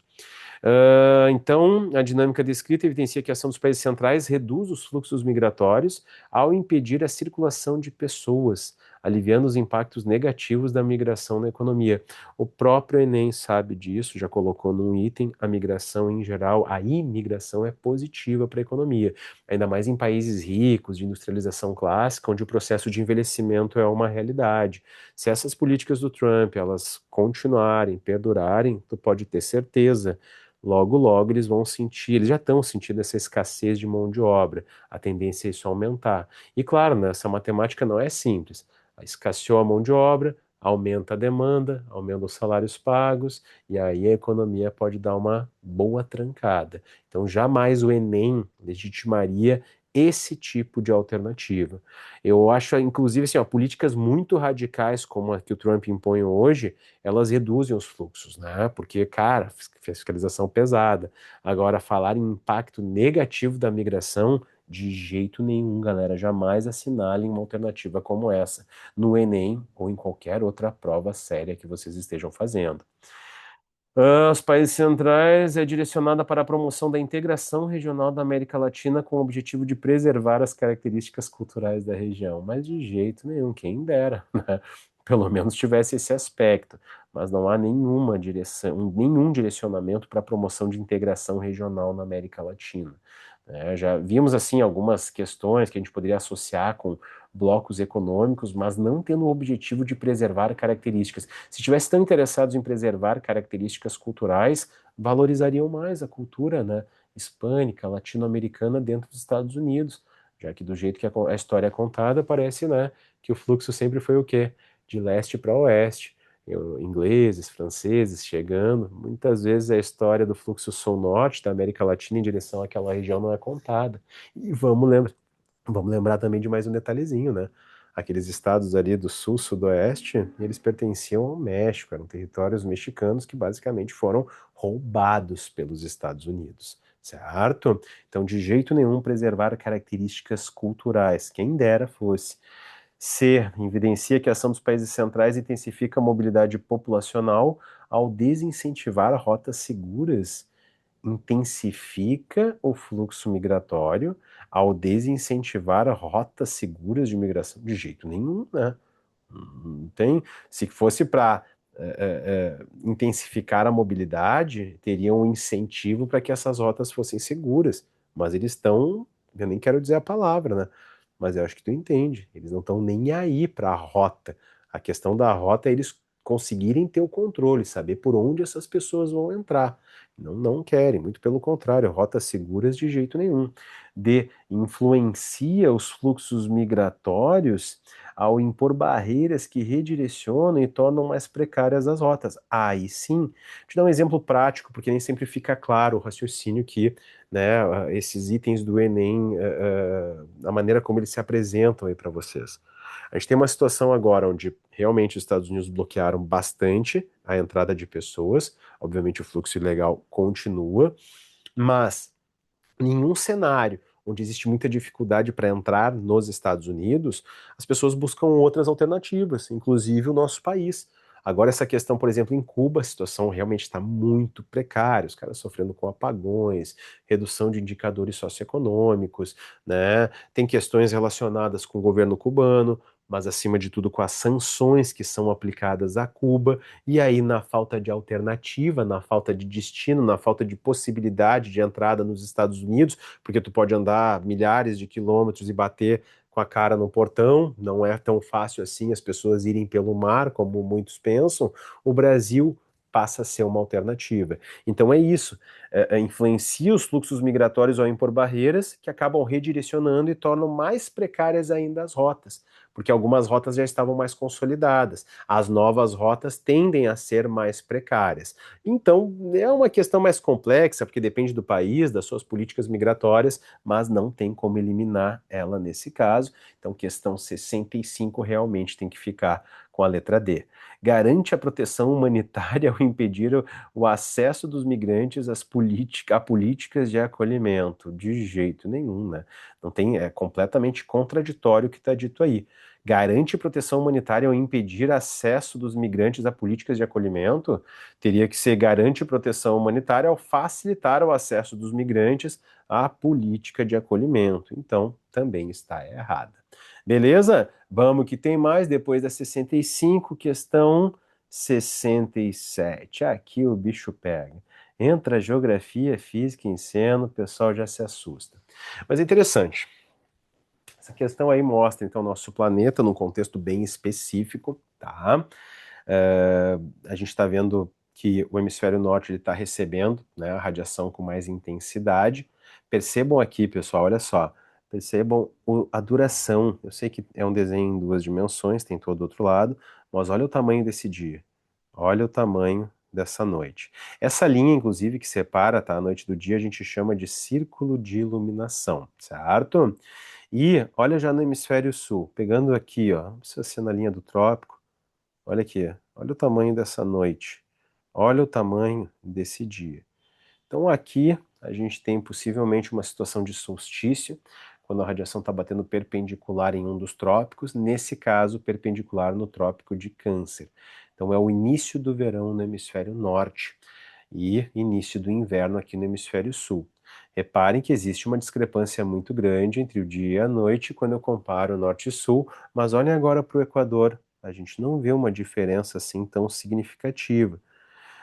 Então, a dinâmica descrita evidencia que a ação dos países centrais reduz os fluxos migratórios ao impedir a circulação de pessoas, aliviando os impactos negativos da migração na economia. O próprio Enem sabe disso, já colocou num item, a migração em geral, a imigração é positiva para a economia, ainda mais em países ricos, de industrialização clássica, onde o processo de envelhecimento é uma realidade. Se essas políticas do Trump, elas continuarem, perdurarem, tu pode ter certeza. Logo, logo eles vão sentir, eles já estão sentindo essa escassez de mão de obra, a tendência é isso aumentar. E claro, né, essa matemática não é simples. Escasseou a mão de obra, aumenta a demanda, aumenta os salários pagos, e aí a economia pode dar uma boa trancada. Então, jamais o Enem legitimaria esse tipo de alternativa. Eu acho, inclusive, assim, ó, políticas muito radicais como a que o Trump impõe hoje, elas reduzem os fluxos, né? Porque, cara, fiscalização pesada. Agora, falar em impacto negativo da migração, de jeito nenhum, galera. Jamais assinalem uma alternativa como essa no Enem ou em qualquer outra prova séria que vocês estejam fazendo. Os países centrais é direcionada para a promoção da integração regional da América Latina com o objetivo de preservar as características culturais da região. Mas de jeito nenhum, quem dera, né? Pelo menos tivesse esse aspecto. Mas não há nenhuma direção, nenhum direcionamento para a promoção de integração regional na América Latina. Já vimos assim algumas questões que a gente poderia associar com blocos econômicos, mas não tendo o objetivo de preservar características. Se estivessem tão interessados em preservar características culturais, valorizariam mais a cultura, né, hispânica, latino-americana dentro dos Estados Unidos, já que do jeito que a história é contada, parece, né, que o fluxo sempre foi o quê? De leste para oeste. Ingleses, franceses chegando. Muitas vezes a história do fluxo sul-norte da América Latina em direção àquela região não é contada. E vamos lembrar também de mais um detalhezinho, né? Aqueles estados ali do sul, sudoeste, eles pertenciam ao México, eram territórios mexicanos que basicamente foram roubados pelos Estados Unidos, certo? Então, de jeito nenhum preservar características culturais, quem dera fosse. C. Evidencia que a ação dos países centrais intensifica a mobilidade populacional ao desincentivar rotas seguras, intensifica o fluxo migratório ao desincentivar rotas seguras de migração? De jeito nenhum, né? Não tem. Se fosse para intensificar a mobilidade, teria um incentivo para que essas rotas fossem seguras. Mas eles estão, eu nem quero dizer a palavra, né? Mas eu acho que tu entende. Eles não estão nem aí para a rota. A questão da rota é eles conseguirem ter o controle, saber por onde essas pessoas vão entrar. Não, não querem, muito pelo contrário, rotas seguras de jeito nenhum. D. Influencia os fluxos migratórios ao impor barreiras que redirecionam e tornam mais precárias as rotas. Aí sim, vou te dar um exemplo prático, porque nem sempre fica claro o raciocínio que, né, esses itens do Enem, a maneira como eles se apresentam aí para vocês. A gente tem uma situação agora onde realmente os Estados Unidos bloquearam bastante a entrada de pessoas, obviamente o fluxo ilegal continua, mas nenhum cenário onde existe muita dificuldade para entrar nos Estados Unidos, as pessoas buscam outras alternativas, inclusive o nosso país. Agora, essa questão, por exemplo, em Cuba, a situação realmente está muito precária, os caras sofrendo com apagões, redução de indicadores socioeconômicos, né? Tem questões relacionadas com o governo cubano, mas acima de tudo com as sanções que são aplicadas a Cuba, e aí na falta de alternativa, na falta de destino, na falta de possibilidade de entrada nos Estados Unidos, porque tu pode andar milhares de quilômetros e bater com a cara no portão, não é tão fácil assim as pessoas irem pelo mar, como muitos pensam, o Brasil passa a ser uma alternativa. Então é isso, influencia os fluxos migratórios ao impor barreiras que acabam redirecionando e tornam mais precárias ainda as rotas, porque algumas rotas já estavam mais consolidadas, as novas rotas tendem a ser mais precárias. Então é uma questão mais complexa, porque depende do país, das suas políticas migratórias, mas não tem como eliminar ela nesse caso. Então, questão 65 realmente tem que ficar com a letra D. Garante a proteção humanitária ao impedir o acesso dos migrantes a políticas de acolhimento. De jeito nenhum, né? Não tem, é completamente contraditório o que está dito aí. Garante proteção humanitária ao impedir acesso dos migrantes a políticas de acolhimento? Teria que ser garante proteção humanitária ao facilitar o acesso dos migrantes à política de acolhimento. Então, também está errada. Beleza? Vamos que tem mais. Depois da 65, questão 67. Aqui o bicho pega. Entra geografia, física em cena, o pessoal já se assusta. Mas é interessante. Essa questão aí mostra, então, nosso planeta num contexto bem específico, tá? A gente está vendo que o hemisfério norte está recebendo, né, a radiação com mais intensidade. Percebam aqui, pessoal, olha só. Percebam a duração. Eu sei que é um desenho em duas dimensões, tem todo outro lado, mas olha o tamanho desse dia. Olha o tamanho dessa noite. Essa linha, inclusive, que separa, tá, a noite do dia, a gente chama de círculo de iluminação, certo? E olha já no hemisfério sul, pegando aqui, ó, não precisa ser na linha do trópico, olha aqui, olha o tamanho dessa noite, olha o tamanho desse dia. Então aqui a gente tem possivelmente uma situação de solstício, quando a radiação está batendo perpendicular em um dos trópicos, nesse caso perpendicular no trópico de Câncer. Então é o início do verão no hemisfério norte e início do inverno aqui no hemisfério sul. Reparem que existe uma discrepância muito grande entre o dia e a noite quando eu comparo norte e sul, mas olhem agora para o Equador, a gente não vê uma diferença assim tão significativa.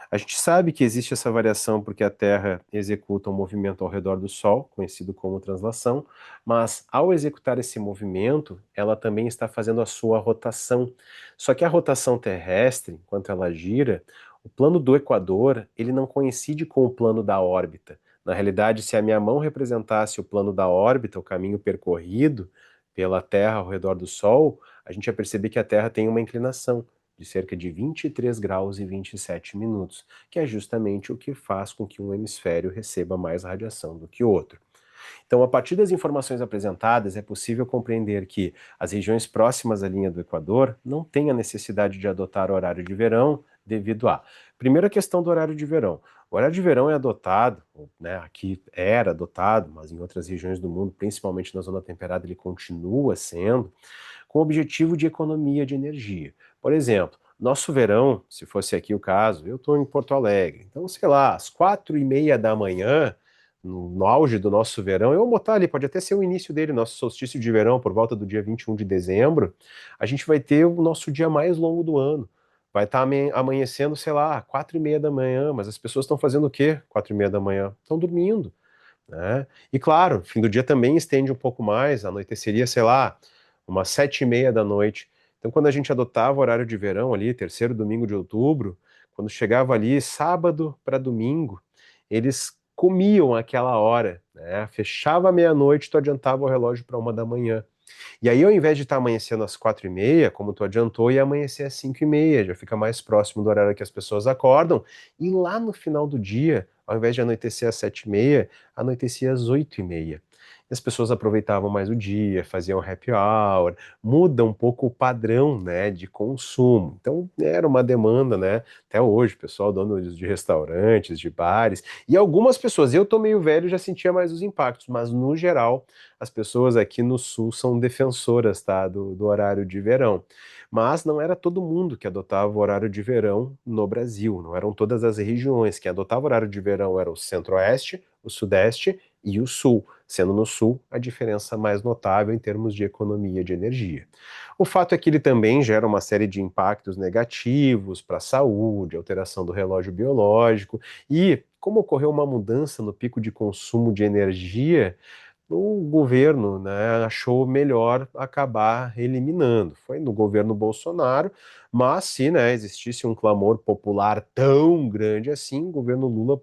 A gente sabe que existe essa variação porque a Terra executa um movimento ao redor do Sol, conhecido como translação, mas ao executar esse movimento, ela também está fazendo a sua rotação. Só que a rotação terrestre, enquanto ela gira, o plano do Equador, ele não coincide com o plano da órbita. Na realidade, se a minha mão representasse o plano da órbita, o caminho percorrido pela Terra ao redor do Sol, a gente ia perceber que a Terra tem uma inclinação de cerca de 23 graus e 27 minutos, que é justamente o que faz com que um hemisfério receba mais radiação do que o outro. Então, a partir das informações apresentadas, é possível compreender que as regiões próximas à linha do Equador não têm a necessidade de adotar o horário de verão devido a... Primeira questão do horário de verão. O horário de verão é adotado, né, aqui era adotado, mas em outras regiões do mundo, principalmente na zona temperada, ele continua sendo, com o objetivo de economia de energia. Por exemplo, nosso verão, se fosse aqui o caso, eu estou em Porto Alegre, então, sei lá, às 4:30 da manhã, no auge do nosso verão, eu vou botar ali, pode até ser o início dele, nosso solstício de verão, por volta do dia 21 de dezembro, a gente vai ter o nosso dia mais longo do ano. Vai estar amanhecendo, sei lá, 4:30 da manhã, mas as pessoas estão fazendo o quê? 4:30 da manhã? Estão dormindo, né? E claro, fim do dia também estende um pouco mais, anoiteceria, sei lá, umas 7:30 da noite. Então, quando a gente adotava o horário de verão ali, terceiro domingo de outubro, quando chegava ali sábado para domingo, eles comiam aquela hora, né? Fechava meia-noite, tu adiantava o relógio para 1 da manhã. E aí, ao invés de estar amanhecendo às 4:30, como tu adiantou, ia amanhecer às 5:30, já fica mais próximo do horário que as pessoas acordam. E lá no final do dia, ao invés de anoitecer às 7:30, anoitecia às 8:30. E as pessoas aproveitavam mais o dia, faziam happy hour, muda um pouco o padrão, né, de consumo. Então, era uma demanda, né, até hoje, pessoal, donos de restaurantes, de bares, e algumas pessoas, eu tô meio velho, já sentia mais os impactos, mas no geral, as pessoas aqui no sul são defensoras, tá, do horário de verão. Mas não era todo mundo que adotava o horário de verão no Brasil, não eram todas as regiões. Quem adotava o horário de verão era o centro-oeste, o sudeste e o sul, sendo no sul a diferença mais notável em termos de economia de energia. O fato é que ele também gera uma série de impactos negativos para a saúde, alteração do relógio biológico e, como ocorreu uma mudança no pico de consumo de energia, o governo, né, achou melhor acabar eliminando. Foi no governo Bolsonaro, mas se, né, existisse um clamor popular tão grande assim, o governo Lula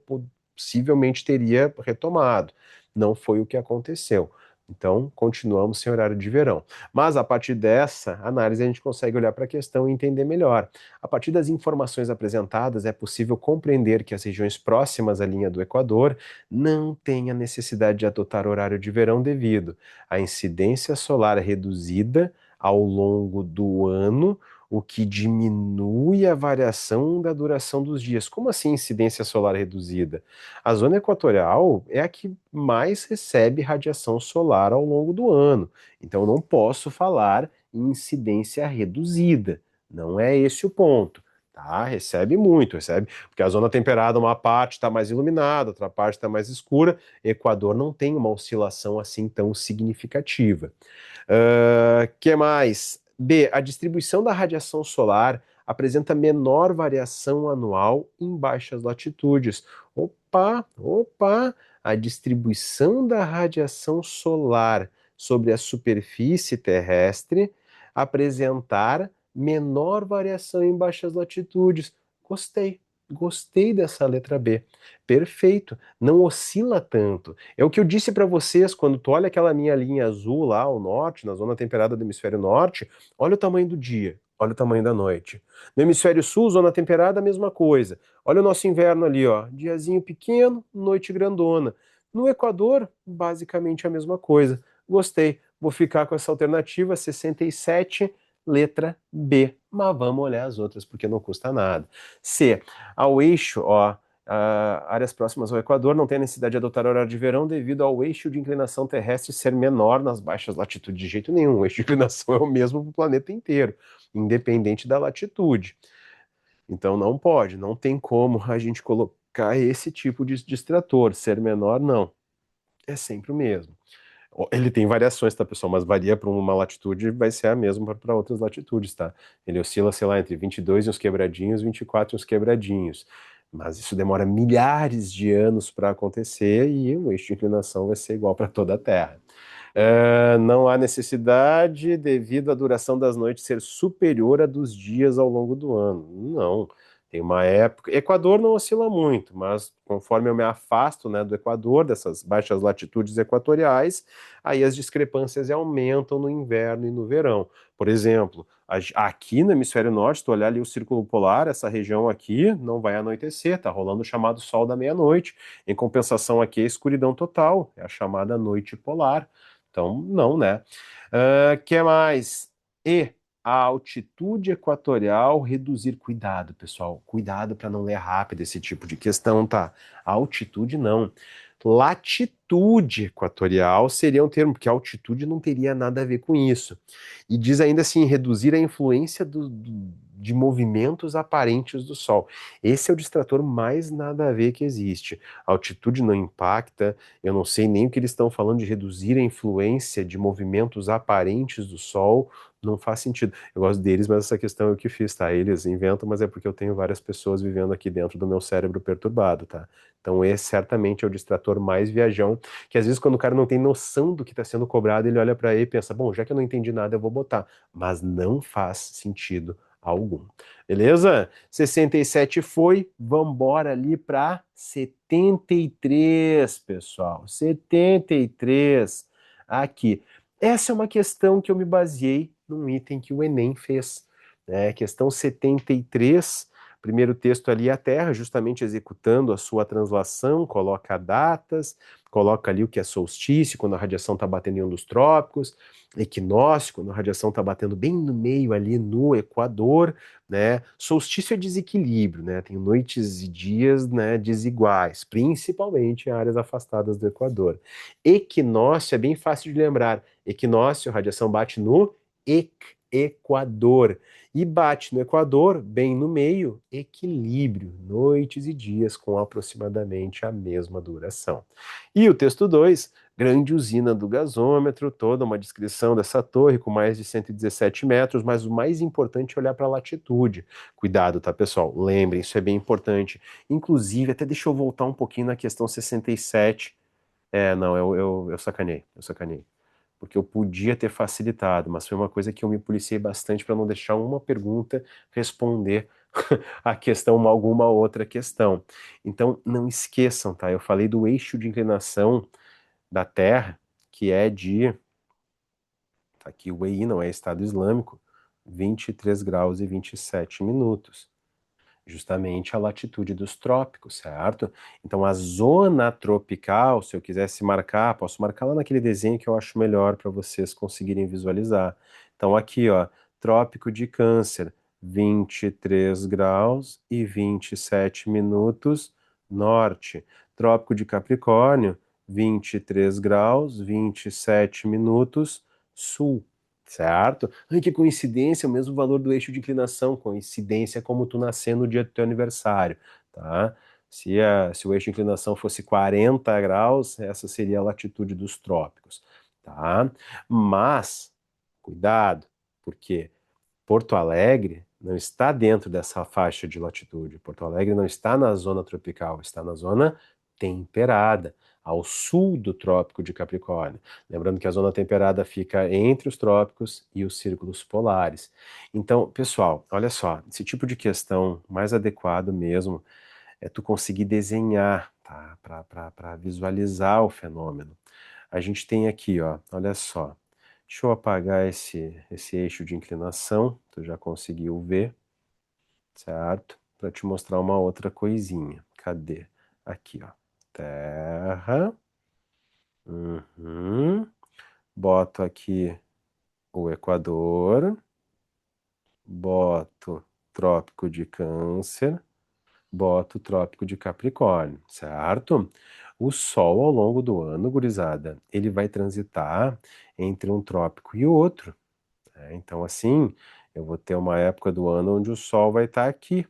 possivelmente teria retomado. Não foi o que aconteceu. Então, continuamos sem horário de verão. Mas a partir dessa análise, a gente consegue olhar para a questão e entender melhor. A partir das informações apresentadas, é possível compreender que as regiões próximas à linha do Equador não têm a necessidade de adotar horário de verão devido à incidência solar reduzida ao longo do ano, o que diminui a variação da duração dos dias. Como assim incidência solar reduzida? A zona equatorial é a que mais recebe radiação solar ao longo do ano. Então, eu não posso falar em incidência reduzida. Não é esse o ponto. Tá? Recebe muito, recebe, porque a zona temperada, uma parte está mais iluminada, outra parte está mais escura. Equador não tem uma oscilação assim tão significativa. Que mais? B. A distribuição da radiação solar apresenta menor variação anual em baixas latitudes. Opa, opa! A distribuição da radiação solar sobre a superfície terrestre apresentar menor variação em baixas latitudes. Gostei, gostei dessa letra B. Perfeito, não oscila tanto. É o que eu disse para vocês quando tu olha aquela minha linha azul lá ao norte, na zona temperada do hemisfério norte, olha o tamanho do dia, olha o tamanho da noite. No hemisfério sul, zona temperada, a mesma coisa. Olha o nosso inverno ali, ó, diazinho pequeno, noite grandona. No Equador, basicamente a mesma coisa. Gostei. Vou ficar com essa alternativa 67, letra B. Mas vamos olhar as outras porque não custa nada. C. Ao eixo, ó, áreas próximas ao Equador não têm necessidade de adotar horário de verão devido ao eixo de inclinação terrestre ser menor nas baixas latitudes. De jeito nenhum, o eixo de inclinação é o mesmo para o planeta inteiro, independente da latitude. Então não pode, não tem como a gente colocar esse tipo de distrator. Ser menor, não. É sempre o mesmo. Ele tem variações, tá, pessoal? Mas varia para uma latitude, vai ser a mesma para outras latitudes, tá? Ele oscila, sei lá, entre 22 e uns quebradinhos, 24 e uns quebradinhos. Mas isso demora milhares de anos para acontecer e o eixo de inclinação vai ser igual para toda a Terra. Não há necessidade devido à duração das noites ser superior à dos dias ao longo do ano. Não. Tem uma época. Equador não oscila muito, mas conforme eu me afasto, né, do Equador, dessas baixas latitudes equatoriais, aí as discrepâncias aumentam no inverno e no verão. Por exemplo, aqui no hemisfério norte, se tu olhar ali o círculo polar, essa região aqui não vai anoitecer, tá rolando o chamado sol da meia-noite. Em compensação, aqui é escuridão total, é a chamada noite polar. Então, não, né? Que mais? E a altitude equatorial reduzir. Cuidado, pessoal. Cuidado para não ler rápido esse tipo de questão, tá? A altitude não. Latitude equatorial seria um termo, porque a altitude não teria nada a ver com isso. E diz ainda assim, reduzir a influência de movimentos aparentes do Sol. Esse é o distrator mais nada a ver que existe. A altitude não impacta, eu não sei nem o que eles estão falando de reduzir a influência de movimentos aparentes do Sol, não faz sentido. Eu gosto deles, mas essa questão é o que fiz, tá? Eles inventam, mas é porque eu tenho várias pessoas vivendo aqui dentro do meu cérebro perturbado, tá? Então esse certamente é o distrator mais viajão, que às vezes quando o cara não tem noção do que está sendo cobrado, ele olha para ele e pensa, bom, já que eu não entendi nada, eu vou botar. Mas não faz sentido algum. Beleza? 67 foi, vambora ali para 73, pessoal. 73. Aqui. Essa é uma questão que eu me baseei num item que o Enem fez. Questão 73, primeiro texto ali, a Terra, justamente executando a sua translação, coloca datas, coloca ali o que é solstício, quando a radiação está batendo em um dos trópicos, equinócio, quando a radiação está batendo bem no meio ali no Equador, né? Solstício é desequilíbrio, né? Tem noites e dias, né, desiguais, principalmente em áreas afastadas do Equador. Equinócio é bem fácil de lembrar. Equinócio, a radiação bate no Equador. E bate no Equador, bem no meio, equilíbrio, noites e dias com aproximadamente a mesma duração. E o texto 2, grande usina do gasômetro, toda uma descrição dessa torre com mais de 117 metros, mas o mais importante é olhar para a latitude. Cuidado, tá, pessoal? Lembrem, isso é bem importante. Inclusive, até deixa eu voltar um pouquinho na questão 67. Não, eu sacanei, eu sacanei. Porque eu podia ter facilitado, mas foi uma coisa que eu me policiei bastante para não deixar uma pergunta responder a questão, alguma outra questão. Então, não esqueçam, tá? Eu falei do eixo de inclinação da Terra, que é de. Tá aqui o EI, não é Estado Islâmico, 23 graus e 27 minutos. Justamente a latitude dos trópicos, certo? Então, a zona tropical, se eu quisesse marcar, posso marcar lá naquele desenho que eu acho melhor para vocês conseguirem visualizar. Então, aqui, ó, Trópico de Câncer, 23 graus e 27 minutos, norte. Trópico de Capricórnio, 23 graus, 27 minutos, sul. Certo? Ai, que coincidência, o mesmo valor do eixo de inclinação, coincidência como tu nascer no dia do teu aniversário, tá? Se o eixo de inclinação fosse 40 graus, essa seria a latitude dos trópicos, tá? Mas, cuidado, porque Porto Alegre não está dentro dessa faixa de latitude. Porto Alegre não está na zona tropical, está na zona temperada, ao sul do Trópico de Capricórnio. Lembrando que a zona temperada fica entre os trópicos e os círculos polares. Então, pessoal, olha só, esse tipo de questão mais adequado mesmo é tu conseguir desenhar, tá? Para visualizar o fenômeno. A gente tem aqui, ó, olha só. Deixa eu apagar esse eixo de inclinação, tu já conseguiu ver, certo? Para te mostrar uma outra coisinha. Cadê? Aqui, ó. Terra. Uhum. Boto aqui o Equador. Boto Trópico de Câncer. Boto o Trópico de Capricórnio, certo? O Sol, ao longo do ano, gurizada, ele vai transitar entre um trópico e outro. Então, assim, eu vou ter uma época do ano onde o Sol vai estar aqui.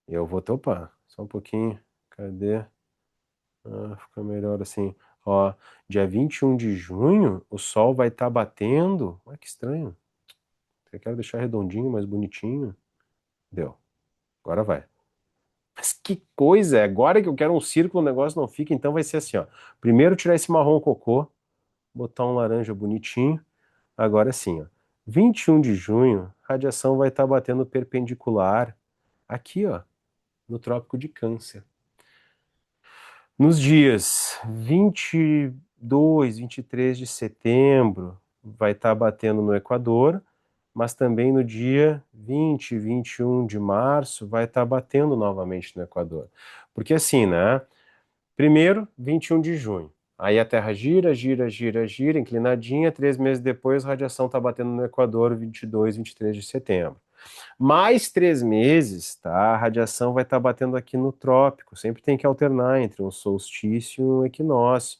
Eu vou topar. Só um pouquinho. Cadê? Fica melhor assim. Ó, dia 21 de junho, o Sol vai estar batendo. Olha que estranho. Eu quero deixar redondinho, mais bonitinho. Deu. Agora vai. Mas que coisa! Agora que eu quero um círculo, o negócio não fica, então vai ser assim, ó. Primeiro tirar esse marrom cocô, botar um laranja bonitinho. Agora sim, ó. 21 de junho, radiação vai estar batendo perpendicular aqui, ó, no Trópico de Câncer. Nos dias 22, 23 de setembro, vai estar batendo no Equador, mas também no dia 20 e 21 de março vai estar batendo novamente no Equador. Porque assim, né? Primeiro, 21 de junho. Aí a Terra gira, gira, gira, gira, inclinadinha. 3 meses depois, a radiação está batendo no Equador, 22, 23 de setembro. Mais 3 meses, tá? A radiação vai estar batendo aqui no trópico. Sempre tem que alternar entre um solstício e um equinócio.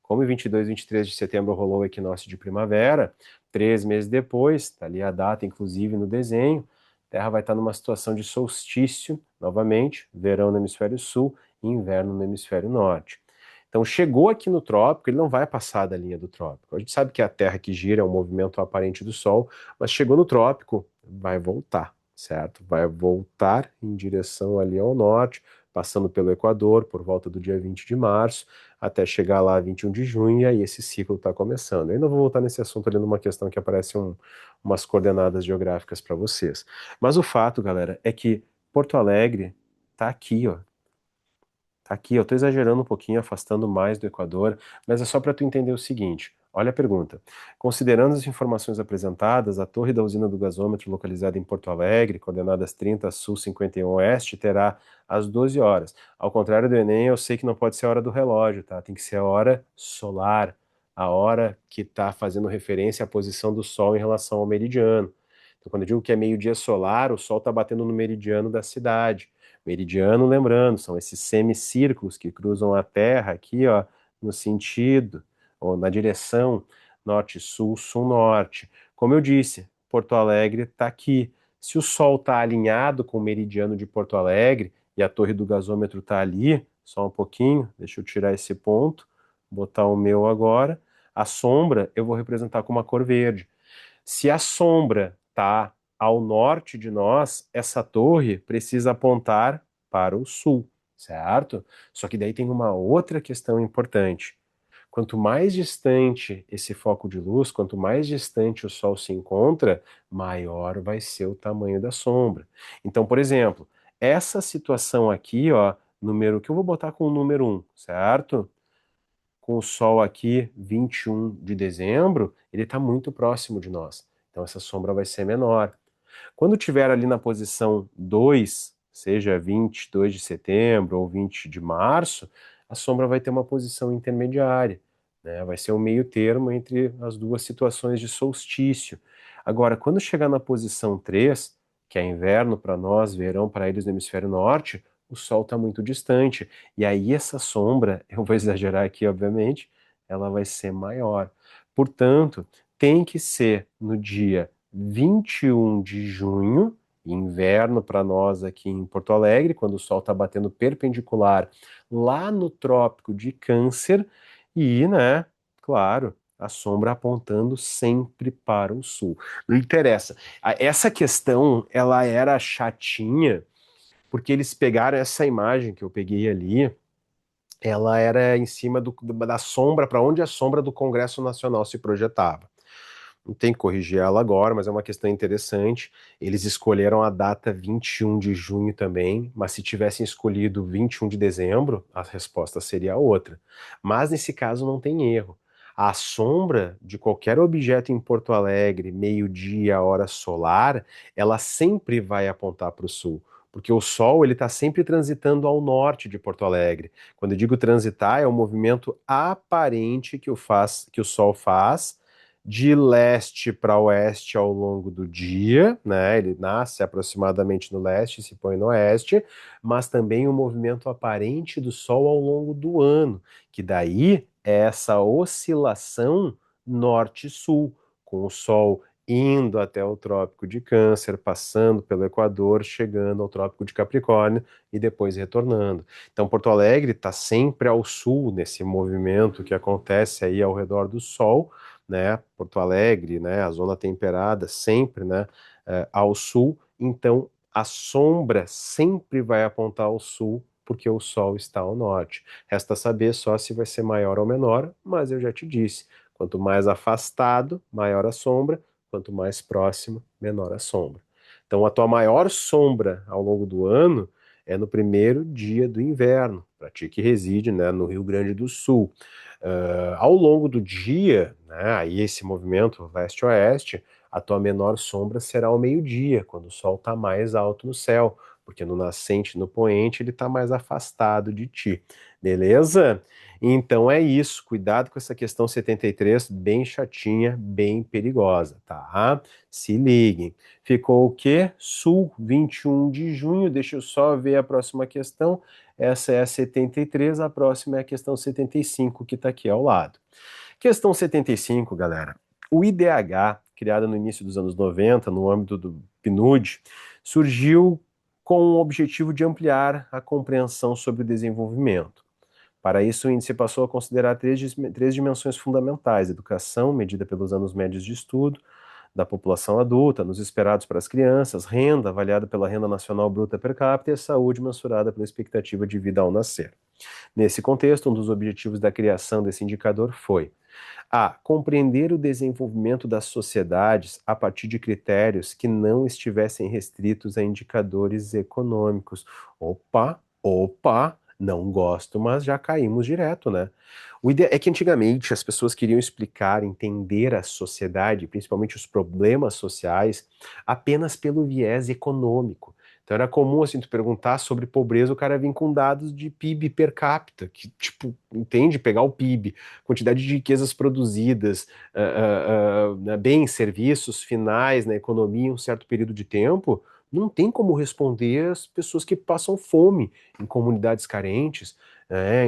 Como em 22, 23 de setembro rolou o equinócio de primavera, 3 meses depois, tá ali a data, inclusive no desenho, a Terra vai estar numa situação de solstício, novamente, verão no hemisfério sul e inverno no hemisfério norte. Então, chegou aqui no trópico, ele não vai passar da linha do trópico. A gente sabe que a Terra que gira é um movimento aparente do Sol, mas chegou no trópico, vai voltar, certo? Vai voltar em direção ali ao norte, passando pelo Equador por volta do dia 20 de março, até chegar lá 21 de junho, e aí esse ciclo está começando. Eu ainda vou voltar nesse assunto ali numa questão que aparece umas coordenadas geográficas para vocês. Mas o fato, galera, é que Porto Alegre está aqui, ó. Tá aqui, eu tô exagerando um pouquinho, afastando mais do Equador, mas é só para tu entender o seguinte. Olha a pergunta. Considerando as informações apresentadas, a torre da usina do gasômetro localizada em Porto Alegre, coordenadas 30 sul, 51 oeste, terá às 12 horas. Ao contrário do Enem, eu sei que não pode ser a hora do relógio, tá? Tem que ser a hora solar, a hora que está fazendo referência à posição do Sol em relação ao meridiano. Então, quando eu digo que é meio-dia solar, o Sol está batendo no meridiano da cidade. Meridiano, lembrando, são esses semicírculos que cruzam a Terra aqui, ó, no sentido, ou na direção norte-sul, sul-norte. Como eu disse, Porto Alegre está aqui. Se o Sol está alinhado com o meridiano de Porto Alegre e a torre do gasômetro está ali, só um pouquinho, deixa eu tirar esse ponto, botar o meu agora. A sombra eu vou representar com uma cor verde. Se a sombra está ao norte de nós, essa torre precisa apontar para o sul, certo? Só que daí tem uma outra questão importante. Quanto mais distante esse foco de luz, quanto mais distante o Sol se encontra, maior vai ser o tamanho da sombra. Então, por exemplo, essa situação aqui, ó, número que eu vou botar com o número 1, certo? Com o Sol aqui, 21 de dezembro, ele está muito próximo de nós. Então essa sombra vai ser menor. Quando tiver ali na posição 2, seja 22 de setembro ou 20 de março, a sombra vai ter uma posição intermediária, né? Vai ser um meio termo entre as duas situações de solstício. Agora, quando chegar na posição 3, que é inverno para nós, verão para eles no hemisfério norte, o Sol está muito distante. E aí essa sombra, eu vou exagerar aqui, obviamente, ela vai ser maior. Portanto, tem que ser no dia 21 de junho, inverno para nós aqui em Porto Alegre, quando o Sol está batendo perpendicular lá no Trópico de Câncer, e, né, claro, a sombra apontando sempre para o sul. Não interessa. Essa questão, ela era chatinha, porque eles pegaram essa imagem que eu peguei ali, ela era em cima da sombra, para onde a sombra do Congresso Nacional se projetava. Não tem que corrigir ela agora, mas é uma questão interessante. Eles escolheram a data 21 de junho também, mas se tivessem escolhido 21 de dezembro, a resposta seria outra. Mas nesse caso não tem erro. A sombra de qualquer objeto em Porto Alegre, meio-dia, hora solar, ela sempre vai apontar para o sul. Porque o Sol ele está sempre transitando ao norte de Porto Alegre. Quando eu digo transitar, é o movimento aparente que o Sol faz de leste para oeste ao longo do dia, né? Ele nasce aproximadamente no leste e se põe no oeste, mas também o movimento aparente do Sol ao longo do ano, que daí é essa oscilação norte-sul, com o Sol indo até o Trópico de Câncer, passando pelo Equador, chegando ao Trópico de Capricórnio e depois retornando. Então, Porto Alegre está sempre ao sul nesse movimento que acontece aí ao redor do Sol, né? Porto Alegre, né? A zona temperada sempre, né? Ao sul. Então, a sombra sempre vai apontar ao sul porque o Sol está ao norte. Resta saber só se vai ser maior ou menor, mas eu já te disse. Quanto mais afastado, maior a sombra. Quanto mais próximo, menor a sombra. Então, a tua maior sombra ao longo do ano é no primeiro dia do inverno, para ti que reside, né, no Rio Grande do Sul. Ao longo do dia, né, aí esse movimento leste-oeste, a tua menor sombra será ao meio-dia, quando o Sol está mais alto no céu, porque no nascente e no poente ele está mais afastado de ti, beleza? Então é isso, cuidado com essa questão 73, bem chatinha, bem perigosa, tá? Se liguem. Ficou o quê? Sul, 21 de junho, deixa eu só ver a próxima questão. Essa é a 73, a próxima é a questão 75, que está aqui ao lado. Questão 75, galera. O IDH, criado no início dos anos 90, no âmbito do PNUD, surgiu com o objetivo de ampliar a compreensão sobre o desenvolvimento. Para isso, o índice passou a considerar três dimensões fundamentais: educação, medida pelos anos médios de estudo da população adulta, nos esperados para as crianças, renda, avaliada pela renda nacional bruta per capita, e saúde, mensurada pela expectativa de vida ao nascer. Nesse contexto, um dos objetivos da criação desse indicador foi a. Compreender o desenvolvimento das sociedades a partir de critérios que não estivessem restritos a indicadores econômicos. Opa, opa, não gosto, mas já caímos direto, né? O ideal é que antigamente as pessoas queriam explicar, entender a sociedade, principalmente os problemas sociais, apenas pelo viés econômico. Então era comum assim tu perguntar sobre pobreza, o cara vir com dados de PIB per capita, que tipo, entende? Pegar o PIB, quantidade de riquezas produzidas, né, bens, serviços finais na economia em um certo período de tempo, não tem como responder as pessoas que passam fome em comunidades carentes,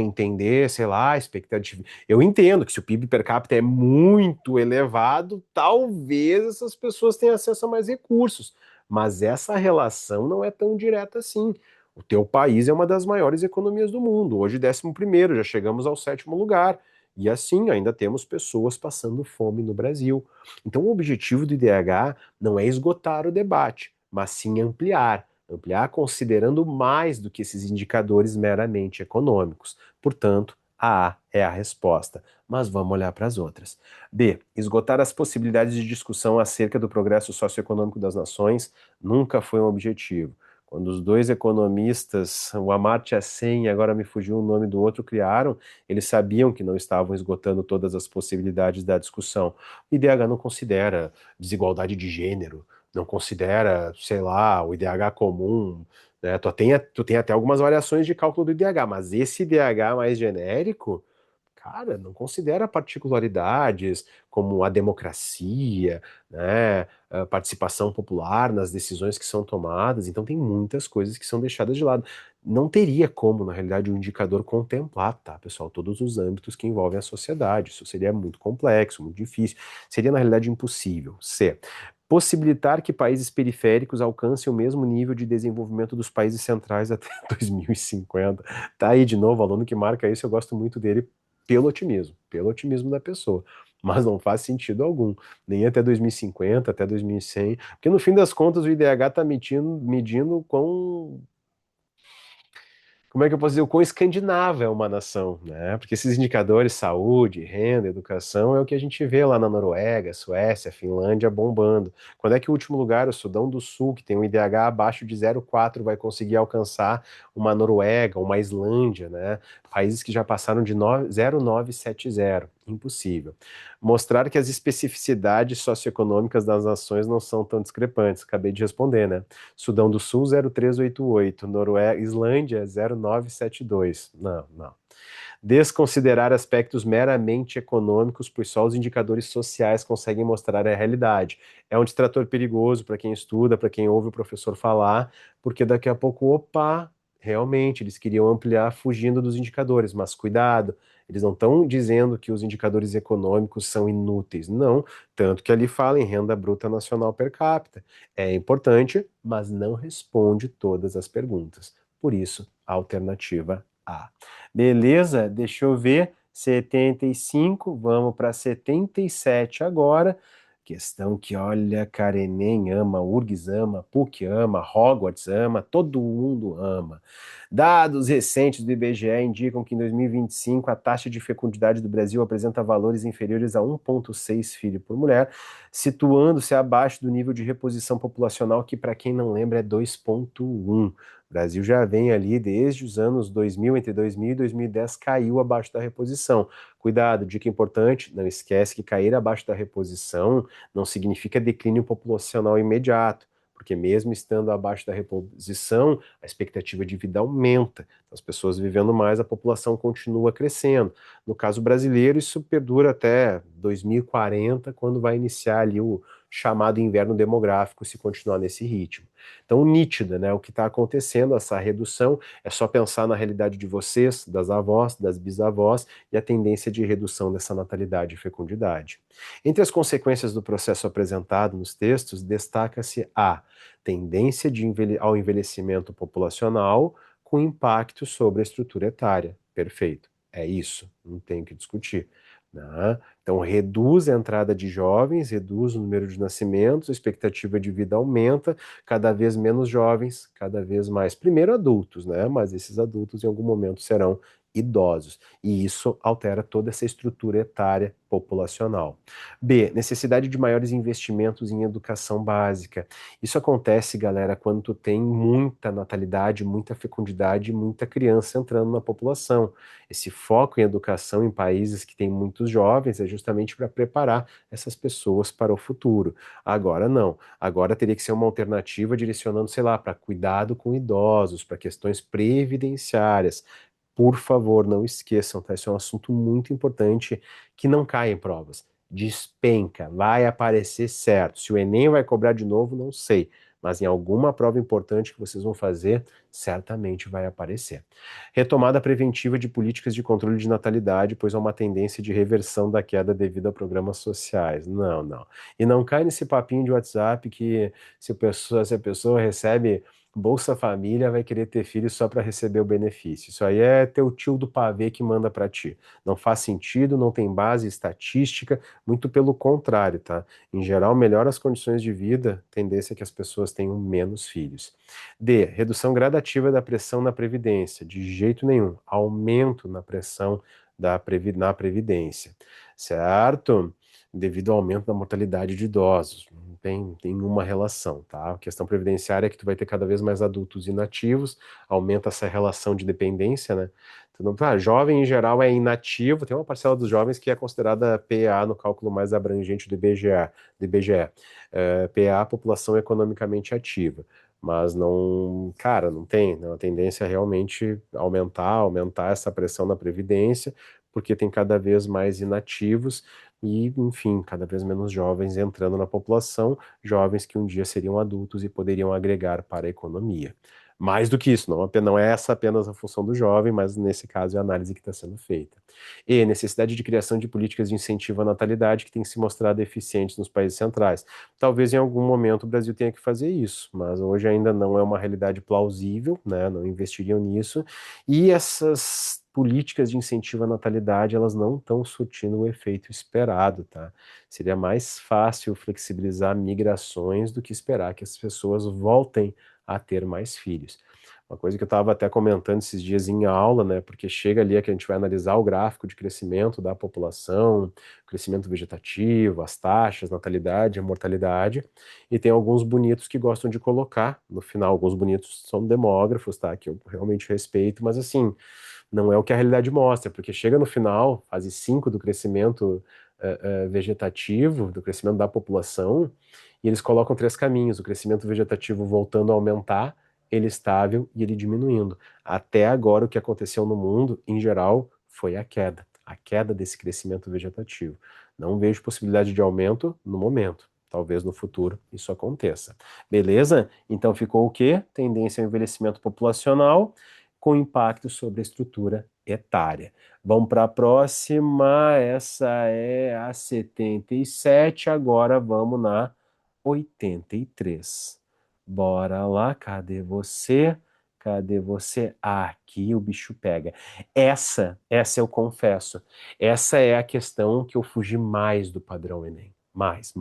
entender, sei lá, expectativa. Eu entendo que se o PIB per capita é muito elevado, talvez essas pessoas tenham acesso a mais recursos, mas essa relação não é tão direta assim. O teu país é uma das maiores economias do mundo, hoje 11º, já chegamos ao 7º lugar. E assim, ainda temos pessoas passando fome no Brasil. Então, o objetivo do IDH não é esgotar o debate, mas sim ampliar. Ampliar considerando mais do que esses indicadores meramente econômicos. Portanto, a A é a resposta. Mas vamos olhar para as outras. B. Esgotar as possibilidades de discussão acerca do progresso socioeconômico das nações nunca foi um objetivo. Quando os dois economistas, o Amartya Sen e agora me fugiu o nome do outro, criaram, eles sabiam que não estavam esgotando todas as possibilidades da discussão. O IDH não considera desigualdade de gênero, não considera, sei lá, o IDH comum, né? Tu tem até algumas variações de cálculo do IDH, mas esse IDH mais genérico, Cara, não considera particularidades como a democracia, né, a participação popular nas decisões que são tomadas, então tem muitas coisas que são deixadas de lado. Não teria como, na realidade, um indicador contemplar, tá, pessoal, todos os âmbitos que envolvem a sociedade. Isso seria muito complexo, muito difícil. Seria, na realidade, impossível. C. Possibilitar que países periféricos alcancem o mesmo nível de desenvolvimento dos países centrais até 2050. Tá aí de novo, o aluno que marca isso, eu gosto muito dele pelo otimismo da pessoa. Mas não faz sentido algum, nem até 2050, até 2100, porque no fim das contas o IDH está medindo quão, como é que eu posso dizer, o quão escandinava é uma nação, né? Porque esses indicadores, saúde, renda, educação, é o que a gente vê lá na Noruega, Suécia, Finlândia bombando. Quando é que o último lugar, o Sudão do Sul, que tem um IDH abaixo de 0,4, vai conseguir alcançar uma Noruega, uma Islândia, né? Países que já passaram de 0,970. Impossível. Mostrar que as especificidades socioeconômicas das nações não são tão discrepantes. Acabei de responder, né? Sudão do Sul 0,388, Noruega, Islândia 0,972. Não, não. Desconsiderar aspectos meramente econômicos, pois só os indicadores sociais conseguem mostrar a realidade. É um distrator perigoso para quem estuda, para quem ouve o professor falar, porque daqui a pouco, opa, realmente eles queriam ampliar fugindo dos indicadores, mas cuidado, eles não estão dizendo que os indicadores econômicos são inúteis, não, tanto que ali fala em renda bruta nacional per capita. É importante, mas não responde todas as perguntas. Por isso, a alternativa A. Beleza, deixa eu ver. 75, vamos para 77 agora. Questão que, olha, cara, Enem ama, URGS ama, PUC ama, Hogwarts ama, todo mundo ama. Dados recentes do IBGE indicam que em 2025 a taxa de fecundidade do Brasil apresenta valores inferiores a 1,6 filho por mulher, situando-se abaixo do nível de reposição populacional, que, para quem não lembra, é 2,1. O Brasil já vem ali desde os anos 2000, entre 2000 e 2010, caiu abaixo da reposição. Cuidado, dica importante, não esquece que cair abaixo da reposição não significa declínio populacional imediato, porque mesmo estando abaixo da reposição, a expectativa de vida aumenta. As pessoas vivendo mais, a população continua crescendo. No caso brasileiro, isso perdura até 2040, quando vai iniciar ali o chamado inverno demográfico, se continuar nesse ritmo. Então, nítida, né? O que está acontecendo, essa redução, é só pensar na realidade de vocês, das avós, das bisavós, e a tendência de redução dessa natalidade e fecundidade. Entre as consequências do processo apresentado nos textos, destaca-se a tendência ao envelhecimento populacional com impacto sobre a estrutura etária. Perfeito. É isso, não tem o que discutir. Né? Então, reduz a entrada de jovens, reduz o número de nascimentos, a expectativa de vida aumenta, cada vez menos jovens, cada vez mais, primeiro adultos, né? Mas esses adultos em algum momento serão idosos, e isso altera toda essa estrutura etária populacional. B, necessidade de maiores investimentos em educação básica. Isso acontece, galera, quando tu tem muita natalidade, muita fecundidade, muita criança entrando na população. Esse foco em educação em países que têm muitos jovens é justamente para preparar essas pessoas para o futuro. Agora não. Agora teria que ser uma alternativa direcionando, sei lá, para cuidado com idosos, para questões previdenciárias. Por favor, não esqueçam, tá? Isso é um assunto muito importante que não cai em provas. Despenca, vai aparecer certo. Se o Enem vai cobrar de novo, não sei. Mas em alguma prova importante que vocês vão fazer, certamente vai aparecer. Retomada preventiva de políticas de controle de natalidade, pois há uma tendência de reversão da queda devido a programas sociais. Não, não. E não cai nesse papinho de WhatsApp que se a pessoa recebe Bolsa Família, vai querer ter filho só para receber o benefício. Isso aí é teu tio do pavê que manda para ti. Não faz sentido, não tem base estatística, muito pelo contrário, tá? Em geral, melhora as condições de vida, tendência é que as pessoas tenham menos filhos. D. Redução gradativa da pressão na Previdência. De jeito nenhum. Aumento na pressão na Previdência. Certo? Devido ao aumento da mortalidade de idosos. Não tem nenhuma relação, tá? A questão previdenciária é que tu vai ter cada vez mais adultos inativos, aumenta essa relação de dependência, né? Então, jovem em geral é inativo, tem uma parcela dos jovens que é considerada PA no cálculo mais abrangente do IBGE. PA, população economicamente ativa. Mas não, cara, não tem, né? A tendência é realmente aumentar essa pressão na Previdência, porque tem cada vez mais inativos e, enfim, cada vez menos jovens entrando na população, jovens que um dia seriam adultos e poderiam agregar para a economia. Mais do que isso, não é essa apenas a função do jovem, mas nesse caso é a análise que está sendo feita. E necessidade de criação de políticas de incentivo à natalidade que têm se mostrado eficientes nos países centrais. Talvez em algum momento o Brasil tenha que fazer isso, mas hoje ainda não é uma realidade plausível, né? Não investiriam nisso. E essas políticas de incentivo à natalidade, elas não estão surtindo o efeito esperado, tá? Seria mais fácil flexibilizar migrações do que esperar que as pessoas voltem a ter mais filhos. Uma coisa que eu estava até comentando esses dias em aula, né? Porque chega ali que a gente vai analisar o gráfico de crescimento da população, crescimento vegetativo, as taxas, natalidade, a mortalidade, e tem alguns bonitos que gostam de colocar no final. Alguns bonitos são demógrafos, tá? Que eu realmente respeito, mas assim, não é o que a realidade mostra, porque chega no final, fase 5 do crescimento vegetativo, do crescimento da população, e eles colocam três caminhos: o crescimento vegetativo voltando a aumentar, ele estável e ele diminuindo. Até agora, o que aconteceu no mundo, em geral, foi a queda desse crescimento vegetativo. Não vejo possibilidade de aumento no momento. Talvez no futuro isso aconteça. Beleza? Então ficou o quê? Tendência ao envelhecimento populacional com impacto sobre a estrutura etária. Vamos para a próxima, essa é a 77, agora vamos na 83. Bora lá, cadê você? Cadê você? Ah, aqui o bicho pega. Essa eu confesso, essa é a questão que eu fugi mais do padrão Enem. Mais.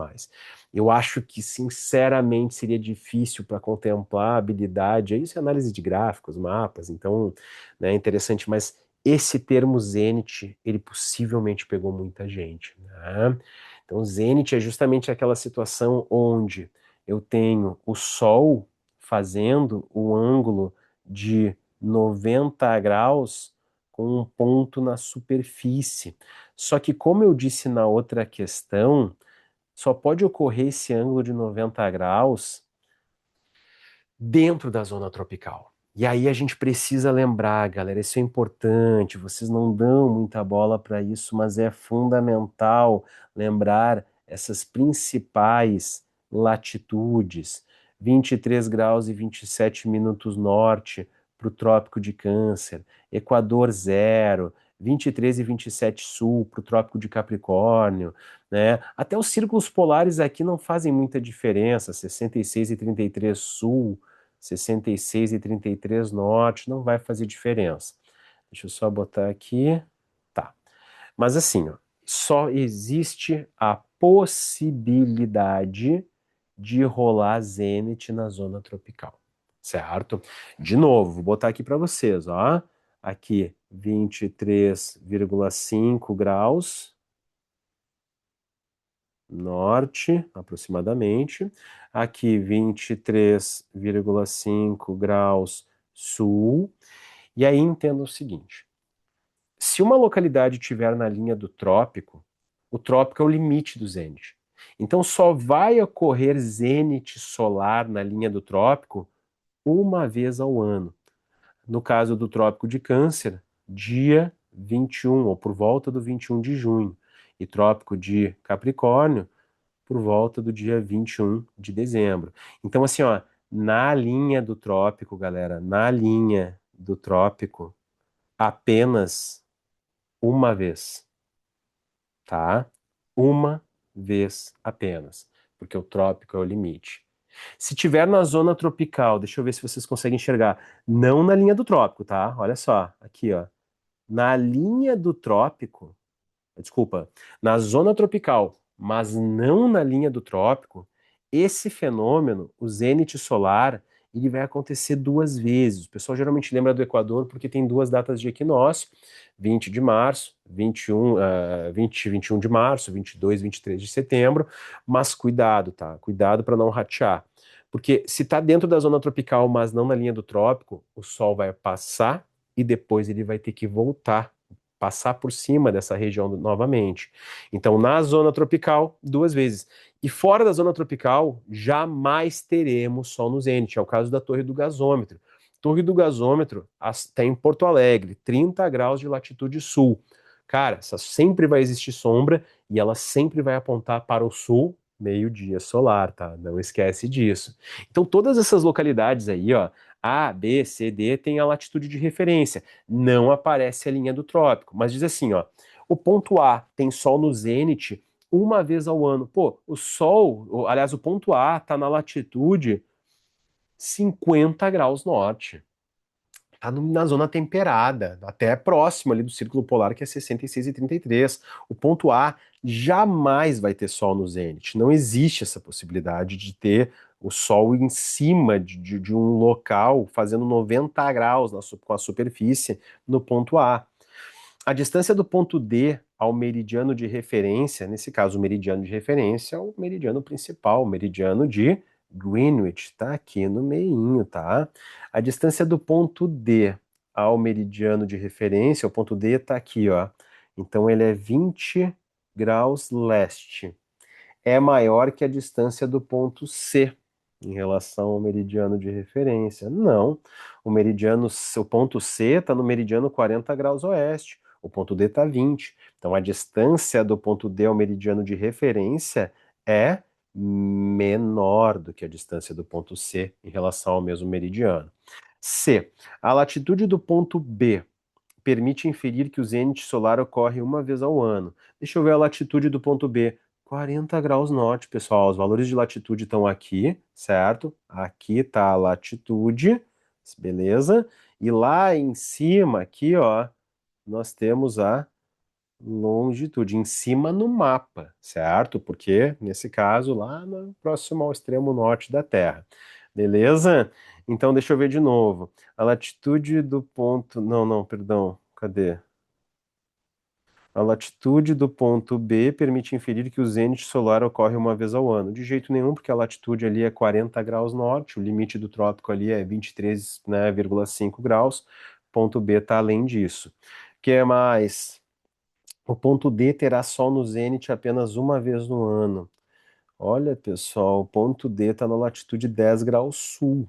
Eu acho que, sinceramente, seria difícil para contemplar a habilidade, isso é análise de gráficos, mapas, então, né, é interessante, mas esse termo Zenit, ele possivelmente pegou muita gente, né? Então, Zenit é justamente aquela situação onde eu tenho o Sol fazendo um ângulo de 90 graus com um ponto na superfície. Só que, como eu disse na outra questão, só pode ocorrer esse ângulo de 90 graus dentro da zona tropical. E aí a gente precisa lembrar, galera, isso é importante, vocês não dão muita bola para isso, mas é fundamental lembrar essas principais latitudes: 23 graus e 27 minutos norte para o Trópico de Câncer, Equador zero, 23 e 27 sul para o Trópico de Capricórnio, né? Até os círculos polares aqui não fazem muita diferença, 66 e 33 sul, 66 e 33 norte, não vai fazer diferença. Deixa eu só botar aqui. Tá. Mas assim, ó, só existe a possibilidade de rolar zênite na zona tropical, certo? De novo, vou botar aqui para vocês, ó. Aqui, 23,5 graus norte, aproximadamente. Aqui, 23,5 graus sul. E aí entenda o seguinte: se uma localidade estiver na linha do trópico, o trópico é o limite do zênite. Então só vai ocorrer zênite solar na linha do trópico uma vez ao ano. No caso do Trópico de Câncer, dia 21, ou por volta do 21 de junho. E Trópico de Capricórnio, por volta do dia 21 de dezembro. Então, assim, ó, na linha do trópico, galera, na linha do trópico, apenas uma vez, tá? Uma vez apenas, porque o trópico é o limite. Se tiver na zona tropical, deixa eu ver se vocês conseguem enxergar, não na linha do trópico, tá? Olha só, aqui, ó. Na linha do trópico, desculpa, na zona tropical, mas não na linha do trópico, esse fenômeno, o zênite solar, ele vai acontecer duas vezes. O pessoal geralmente lembra do Equador porque tem duas datas de equinócio: 20 de março, 21 de março, 22, 23 de setembro, mas cuidado, tá? Cuidado para não ratear. Porque se está dentro da zona tropical, mas não na linha do trópico, o Sol vai passar e depois ele vai ter que voltar, passar por cima dessa região novamente. Então, na zona tropical, duas vezes. E fora da zona tropical, jamais teremos sol no zênite. É o caso da Torre do Gasômetro. Torre do Gasômetro está em Porto Alegre, 30 graus de latitude sul. Cara, essa sempre vai existir sombra e ela sempre vai apontar para o sul, meio-dia solar, tá? Não esquece disso. Então, todas essas localidades aí, ó, A, B, C, D, tem a latitude de referência. Não aparece a linha do trópico, mas diz assim, ó, o ponto A tem sol no zênite uma vez ao ano. Pô, o sol, aliás, o ponto A tá na latitude 50 graus norte. Tá na zona temperada, até próximo ali do círculo polar, que é 66,33. O ponto A jamais vai ter sol no zênite. Não existe essa possibilidade de ter o sol em cima de um local fazendo 90 graus com a superfície no ponto A. A distância do ponto D ao meridiano de referência, nesse caso o meridiano de referência é o meridiano principal, o meridiano de Greenwich, tá aqui no meinho, tá? A distância do ponto D ao meridiano de referência, o ponto D tá aqui, ó. Então ele é 20 graus leste. É maior que a distância do ponto C em relação ao meridiano de referência. Não, o ponto C está no meridiano 40 graus oeste, o ponto D está 20. Então a distância do ponto D ao meridiano de referência é menor do que a distância do ponto C em relação ao mesmo meridiano. C. A latitude do ponto B permite inferir que o zênite solar ocorre uma vez ao ano. Deixa eu ver a latitude do ponto B. 40 graus norte, pessoal. Os valores de latitude estão aqui, certo? Aqui está a latitude, beleza? E lá em cima, aqui, ó, nós temos a longitude, em cima no mapa, certo? Porque, nesse caso, lá próximo ao extremo norte da Terra. Beleza? Então, deixa eu ver de novo. A latitude do ponto. Não, não, perdão. Cadê? A latitude do ponto B permite inferir que o zênite solar ocorre uma vez ao ano. De jeito nenhum, porque a latitude ali é 40 graus norte, o limite do trópico ali é 23, né, 0,5 graus. Ponto B está além disso. O que é mais? O ponto D terá sol no zênite apenas uma vez no ano. Olha, pessoal, o ponto D está na latitude 10 graus sul.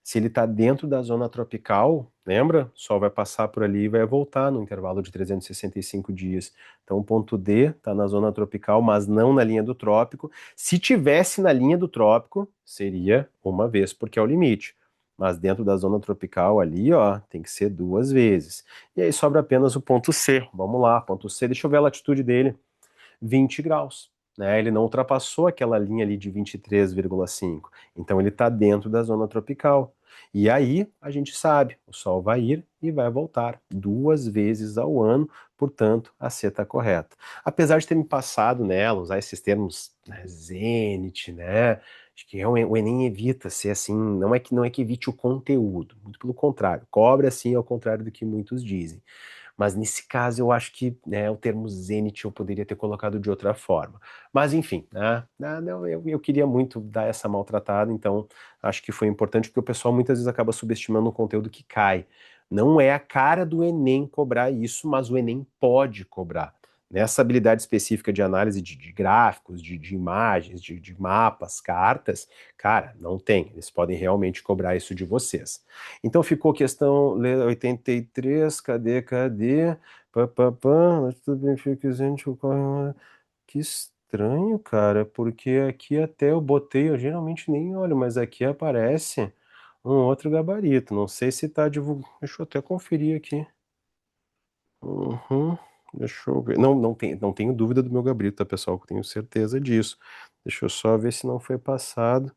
Se ele está dentro da zona tropical, lembra? O Sol vai passar por ali e vai voltar no intervalo de 365 dias. Então, o ponto D está na zona tropical, mas não na linha do trópico. Se tivesse na linha do trópico, seria uma vez, porque é o limite. Mas dentro da zona tropical ali, ó, tem que ser duas vezes. E aí sobra apenas o ponto C. Vamos lá, ponto C, deixa eu ver a latitude dele. 20 graus. Né? Ele não ultrapassou aquela linha ali de 23,5. Então ele está dentro da zona tropical. E aí a gente sabe, o Sol vai ir e vai voltar duas vezes ao ano, portanto a C está correta. Apesar de ter me passado nela, usar esses termos, né, zênite, né? Acho que o Enem evita ser assim, não é que evite o conteúdo, muito pelo contrário, cobre assim ao contrário do que muitos dizem. Mas nesse caso eu acho que, né, o termo Zenit eu poderia ter colocado de outra forma. Mas enfim, né, não, eu queria muito dar essa maltratada, então acho que foi importante porque o pessoal muitas vezes acaba subestimando um conteúdo que cai. Não é a cara do Enem cobrar isso, mas o Enem pode cobrar. Nessa habilidade específica de análise de gráficos, de imagens, de mapas, cartas, cara, não tem. Eles podem realmente cobrar isso de vocês. Então ficou questão 83, cadê? Pá, pá, pá, mas tudo bem, fica isento, ocorre Que estranho, cara, porque aqui até eu botei, eu geralmente nem olho, mas aqui aparece um outro gabarito. Não sei se tá divulgado. Deixa eu até conferir aqui. Uhum. Deixa eu ver. Não, não tenho dúvida do meu gabarito, tá, pessoal? Eu tenho certeza disso. Deixa eu só ver se não foi passado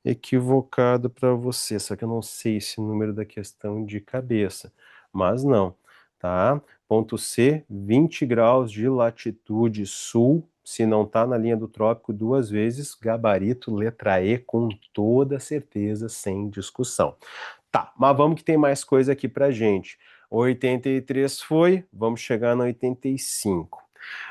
equivocado para você, só que eu não sei esse número da questão de cabeça, mas não, tá? Ponto C, 20 graus de latitude sul, se não tá na linha do trópico duas vezes, gabarito letra E com toda certeza, sem discussão. Tá, mas vamos que tem mais coisa aqui pra gente. 83 foi, vamos chegar no 85.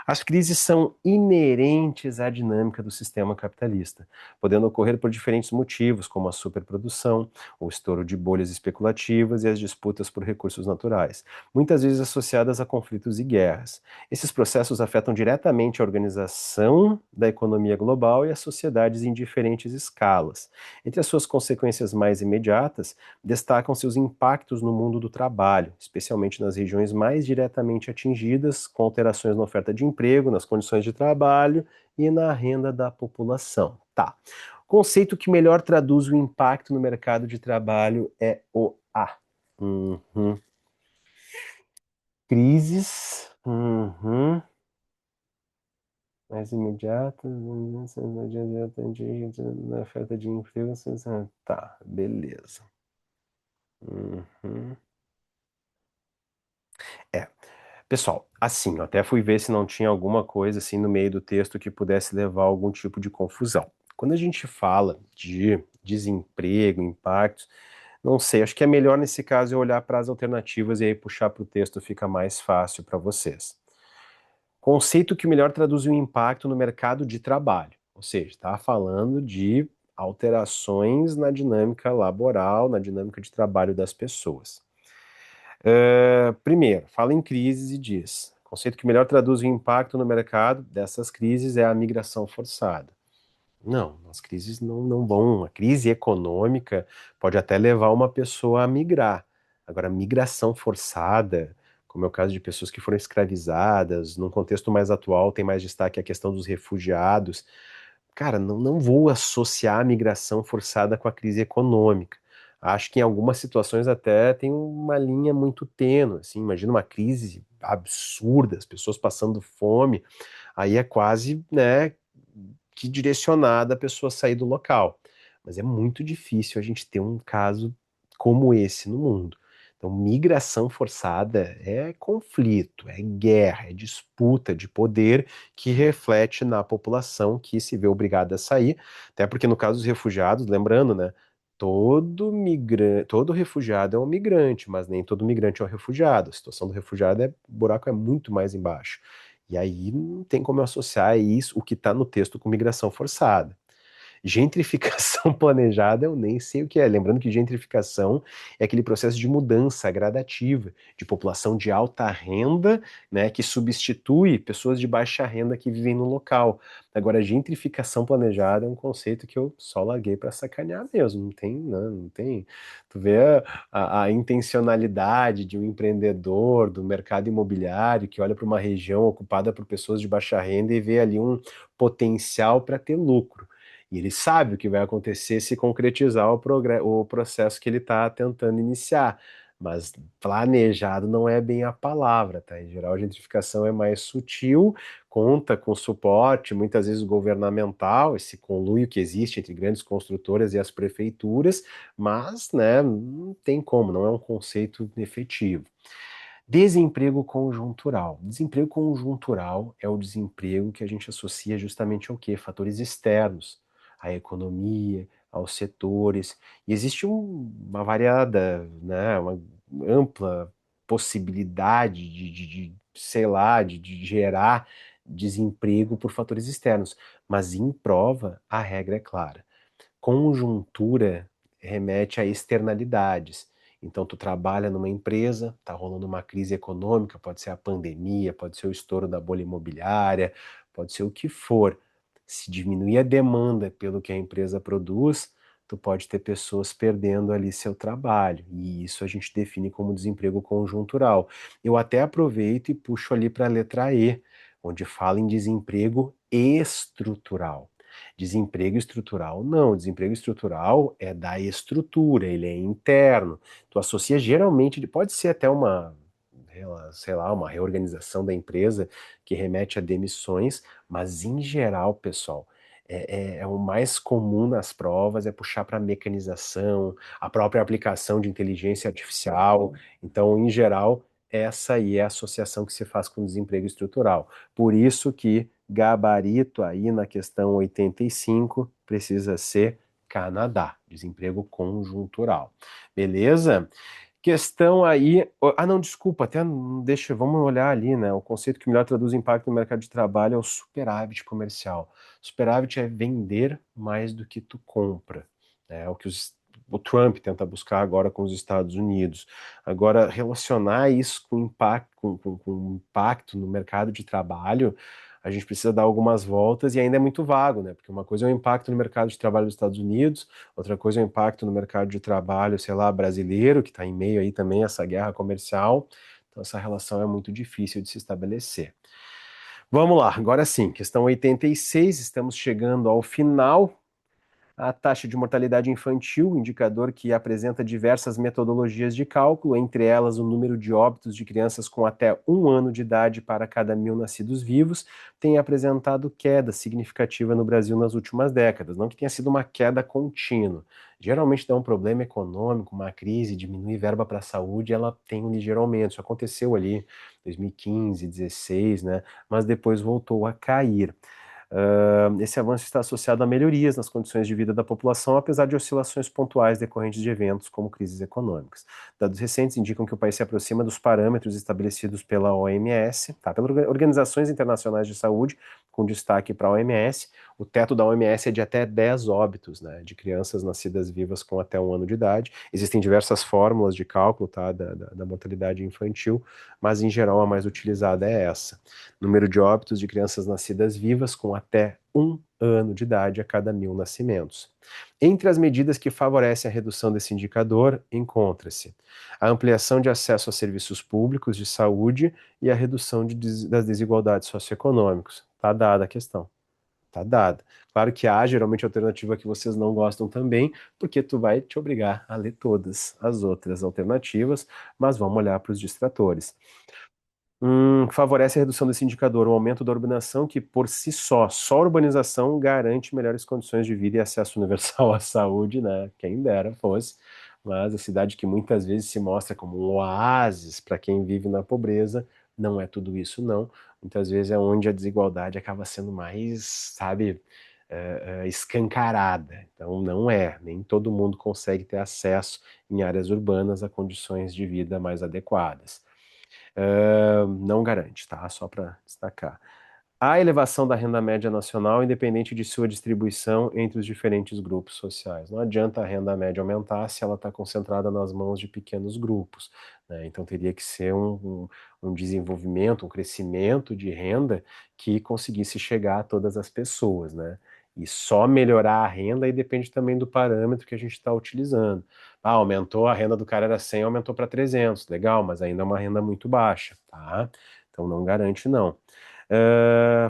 As crises são inerentes à dinâmica do sistema capitalista, podendo ocorrer por diferentes motivos, como a superprodução, o estouro de bolhas especulativas e as disputas por recursos naturais, muitas vezes associadas a conflitos e guerras. Esses processos afetam diretamente a organização da economia global e as sociedades em diferentes escalas. Entre as suas consequências mais imediatas, destacam seus impactos no mundo do trabalho, especialmente nas regiões mais diretamente atingidas, com alterações na oferta de emprego, nas condições de trabalho e na renda da população. Tá. Conceito que melhor traduz o impacto no mercado de trabalho é o A. Uhum. Crises. Uhum. Mais imediatas, na oferta de emprego. Tá, beleza. Uhum. É. Pessoal, assim, eu até fui ver se não tinha alguma coisa assim no meio do texto que pudesse levar a algum tipo de confusão. Quando a gente fala de desemprego, impactos, não sei, acho que é melhor nesse caso eu olhar para as alternativas e aí puxar para o texto fica mais fácil para vocês. Conceito que melhor traduz o impacto no mercado de trabalho, ou seja, está falando de alterações na dinâmica laboral, na dinâmica de trabalho das pessoas. Primeiro, fala em crises e diz: o conceito que melhor traduz o impacto no mercado dessas crises é a migração forçada. Não, as crises não vão. A crise econômica pode até levar uma pessoa a migrar. Agora, migração forçada, como é o caso de pessoas que foram escravizadas, num contexto mais atual, tem mais destaque a questão dos refugiados. Cara, não vou associar a migração forçada com a crise econômica. Acho que em algumas situações até tem uma linha muito tênue, assim, imagina uma crise absurda, as pessoas passando fome, aí é quase, né, que direcionada a pessoa sair do local. Mas é muito difícil a gente ter um caso como esse no mundo. Então, migração forçada é conflito, é guerra, é disputa de poder que reflete na população que se vê obrigada a sair, até porque no caso dos refugiados, lembrando, né, todo refugiado é um migrante, mas nem todo migrante é um refugiado. A situação do refugiado o buraco é muito mais embaixo. E aí não tem como eu associar isso, o que está no texto, com migração forçada. Gentrificação planejada, eu nem sei o que é. Lembrando que gentrificação é aquele processo de mudança gradativa de população de alta renda, né, que substitui pessoas de baixa renda que vivem no local. Agora, gentrificação planejada é um conceito que eu só larguei para sacanear mesmo. Não tem. Tu vê a intencionalidade de um empreendedor do mercado imobiliário que olha para uma região ocupada por pessoas de baixa renda e vê ali um potencial para ter lucro. E ele sabe o que vai acontecer se concretizar o processo que ele está tentando iniciar. Mas planejado não é bem a palavra, tá? Em geral, a gentrificação é mais sutil, conta com suporte, muitas vezes governamental, esse conluio que existe entre grandes construtoras e as prefeituras, mas, né, não tem como, não é um conceito efetivo. Desemprego conjuntural. Desemprego conjuntural é o desemprego que a gente associa justamente ao quê? Fatores externos, à economia, aos setores. E existe uma variada, né, uma ampla possibilidade sei lá, de gerar desemprego por fatores externos. Mas em prova, a regra é clara. Conjuntura remete a externalidades. Então, tu trabalha numa empresa, tá rolando uma crise econômica, pode ser a pandemia, pode ser o estouro da bolha imobiliária, pode ser o que for. Se diminuir a demanda pelo que a empresa produz, tu pode ter pessoas perdendo ali seu trabalho. E isso a gente define como desemprego conjuntural. Eu até aproveito e puxo ali para a letra E, onde fala em desemprego estrutural. Desemprego estrutural, não. Desemprego estrutural é da estrutura, ele é interno. Tu associa geralmente, pode ser até uma, sei lá, uma reorganização da empresa que remete a demissões, mas em geral, pessoal, é o mais comum nas provas é puxar para mecanização, a própria aplicação de inteligência artificial. Então, em geral, essa aí é a associação que se faz com desemprego estrutural. Por isso que gabarito aí na questão 85 precisa ser Canadá, desemprego conjuntural. Beleza? Questão aí. Ah, não, desculpa, até deixa, vamos olhar ali, né? O conceito que melhor traduz o impacto no mercado de trabalho é o superávit comercial. Superávit é vender mais do que tu compra. É o que o Trump tenta buscar agora com os Estados Unidos. Agora, relacionar isso com impacto, com impacto no mercado de trabalho, a gente precisa dar algumas voltas e ainda é muito vago, né? Porque uma coisa é o impacto no mercado de trabalho dos Estados Unidos, outra coisa é o impacto no mercado de trabalho, sei lá, brasileiro, que está em meio aí também a essa guerra comercial. Então, essa relação é muito difícil de se estabelecer. Vamos lá, agora sim, questão 86, estamos chegando ao final. A taxa de mortalidade infantil, indicador que apresenta diversas metodologias de cálculo, entre elas o número de óbitos de crianças com até 1 ano de idade para cada 1.000 nascidos vivos, tem apresentado queda significativa no Brasil nas últimas décadas. Não que tenha sido uma queda contínua. Geralmente dá um problema econômico, uma crise, diminui verba para a saúde, ela tem um ligeiro aumento. Isso aconteceu ali em 2015, 2016, né? Mas depois voltou a cair. Esse avanço está associado a melhorias nas condições de vida da população, apesar de oscilações pontuais decorrentes de eventos como crises econômicas. Dados recentes indicam que o país se aproxima dos parâmetros estabelecidos pela OMS, tá? Pelas Organizações Internacionais de Saúde, com destaque para a OMS. O teto da OMS é de até 10 óbitos, né, de crianças nascidas vivas com até 1 ano de idade. Existem diversas fórmulas de cálculo, tá, da mortalidade infantil, mas em geral a mais utilizada é essa. Número de óbitos de crianças nascidas vivas com até 1 ano de idade a cada 1.000 nascimentos. Entre as medidas que favorecem a redução desse indicador, encontra-se a ampliação de acesso a serviços públicos de saúde e a redução das desigualdades socioeconômicas. Está dada a questão. Está dada. Claro que há geralmente alternativa que vocês não gostam também, porque tu vai te obrigar a ler todas as outras alternativas, mas vamos olhar para os distratores. Favorece a redução desse indicador, o aumento da urbanização, que por si só a urbanização garante melhores condições de vida e acesso universal à saúde, né? Quem dera fosse, mas a cidade que muitas vezes se mostra como um oásis para quem vive na pobreza, não é tudo isso, não. Muitas vezes é onde a desigualdade acaba sendo mais, sabe, escancarada. Então, não é, nem todo mundo consegue ter acesso em áreas urbanas a condições de vida mais adequadas. Não garante, tá? Só para destacar. A elevação da renda média nacional, independente de sua distribuição entre os diferentes grupos sociais. Não adianta a renda média aumentar se ela está concentrada nas mãos de pequenos grupos, né? Então teria que ser um desenvolvimento, um crescimento de renda que conseguisse chegar a todas as pessoas, né? E só melhorar a renda aí depende também do parâmetro que a gente está utilizando. Ah, aumentou, a renda do cara era 100, aumentou para 300, legal, mas ainda é uma renda muito baixa, tá? Então não garante não.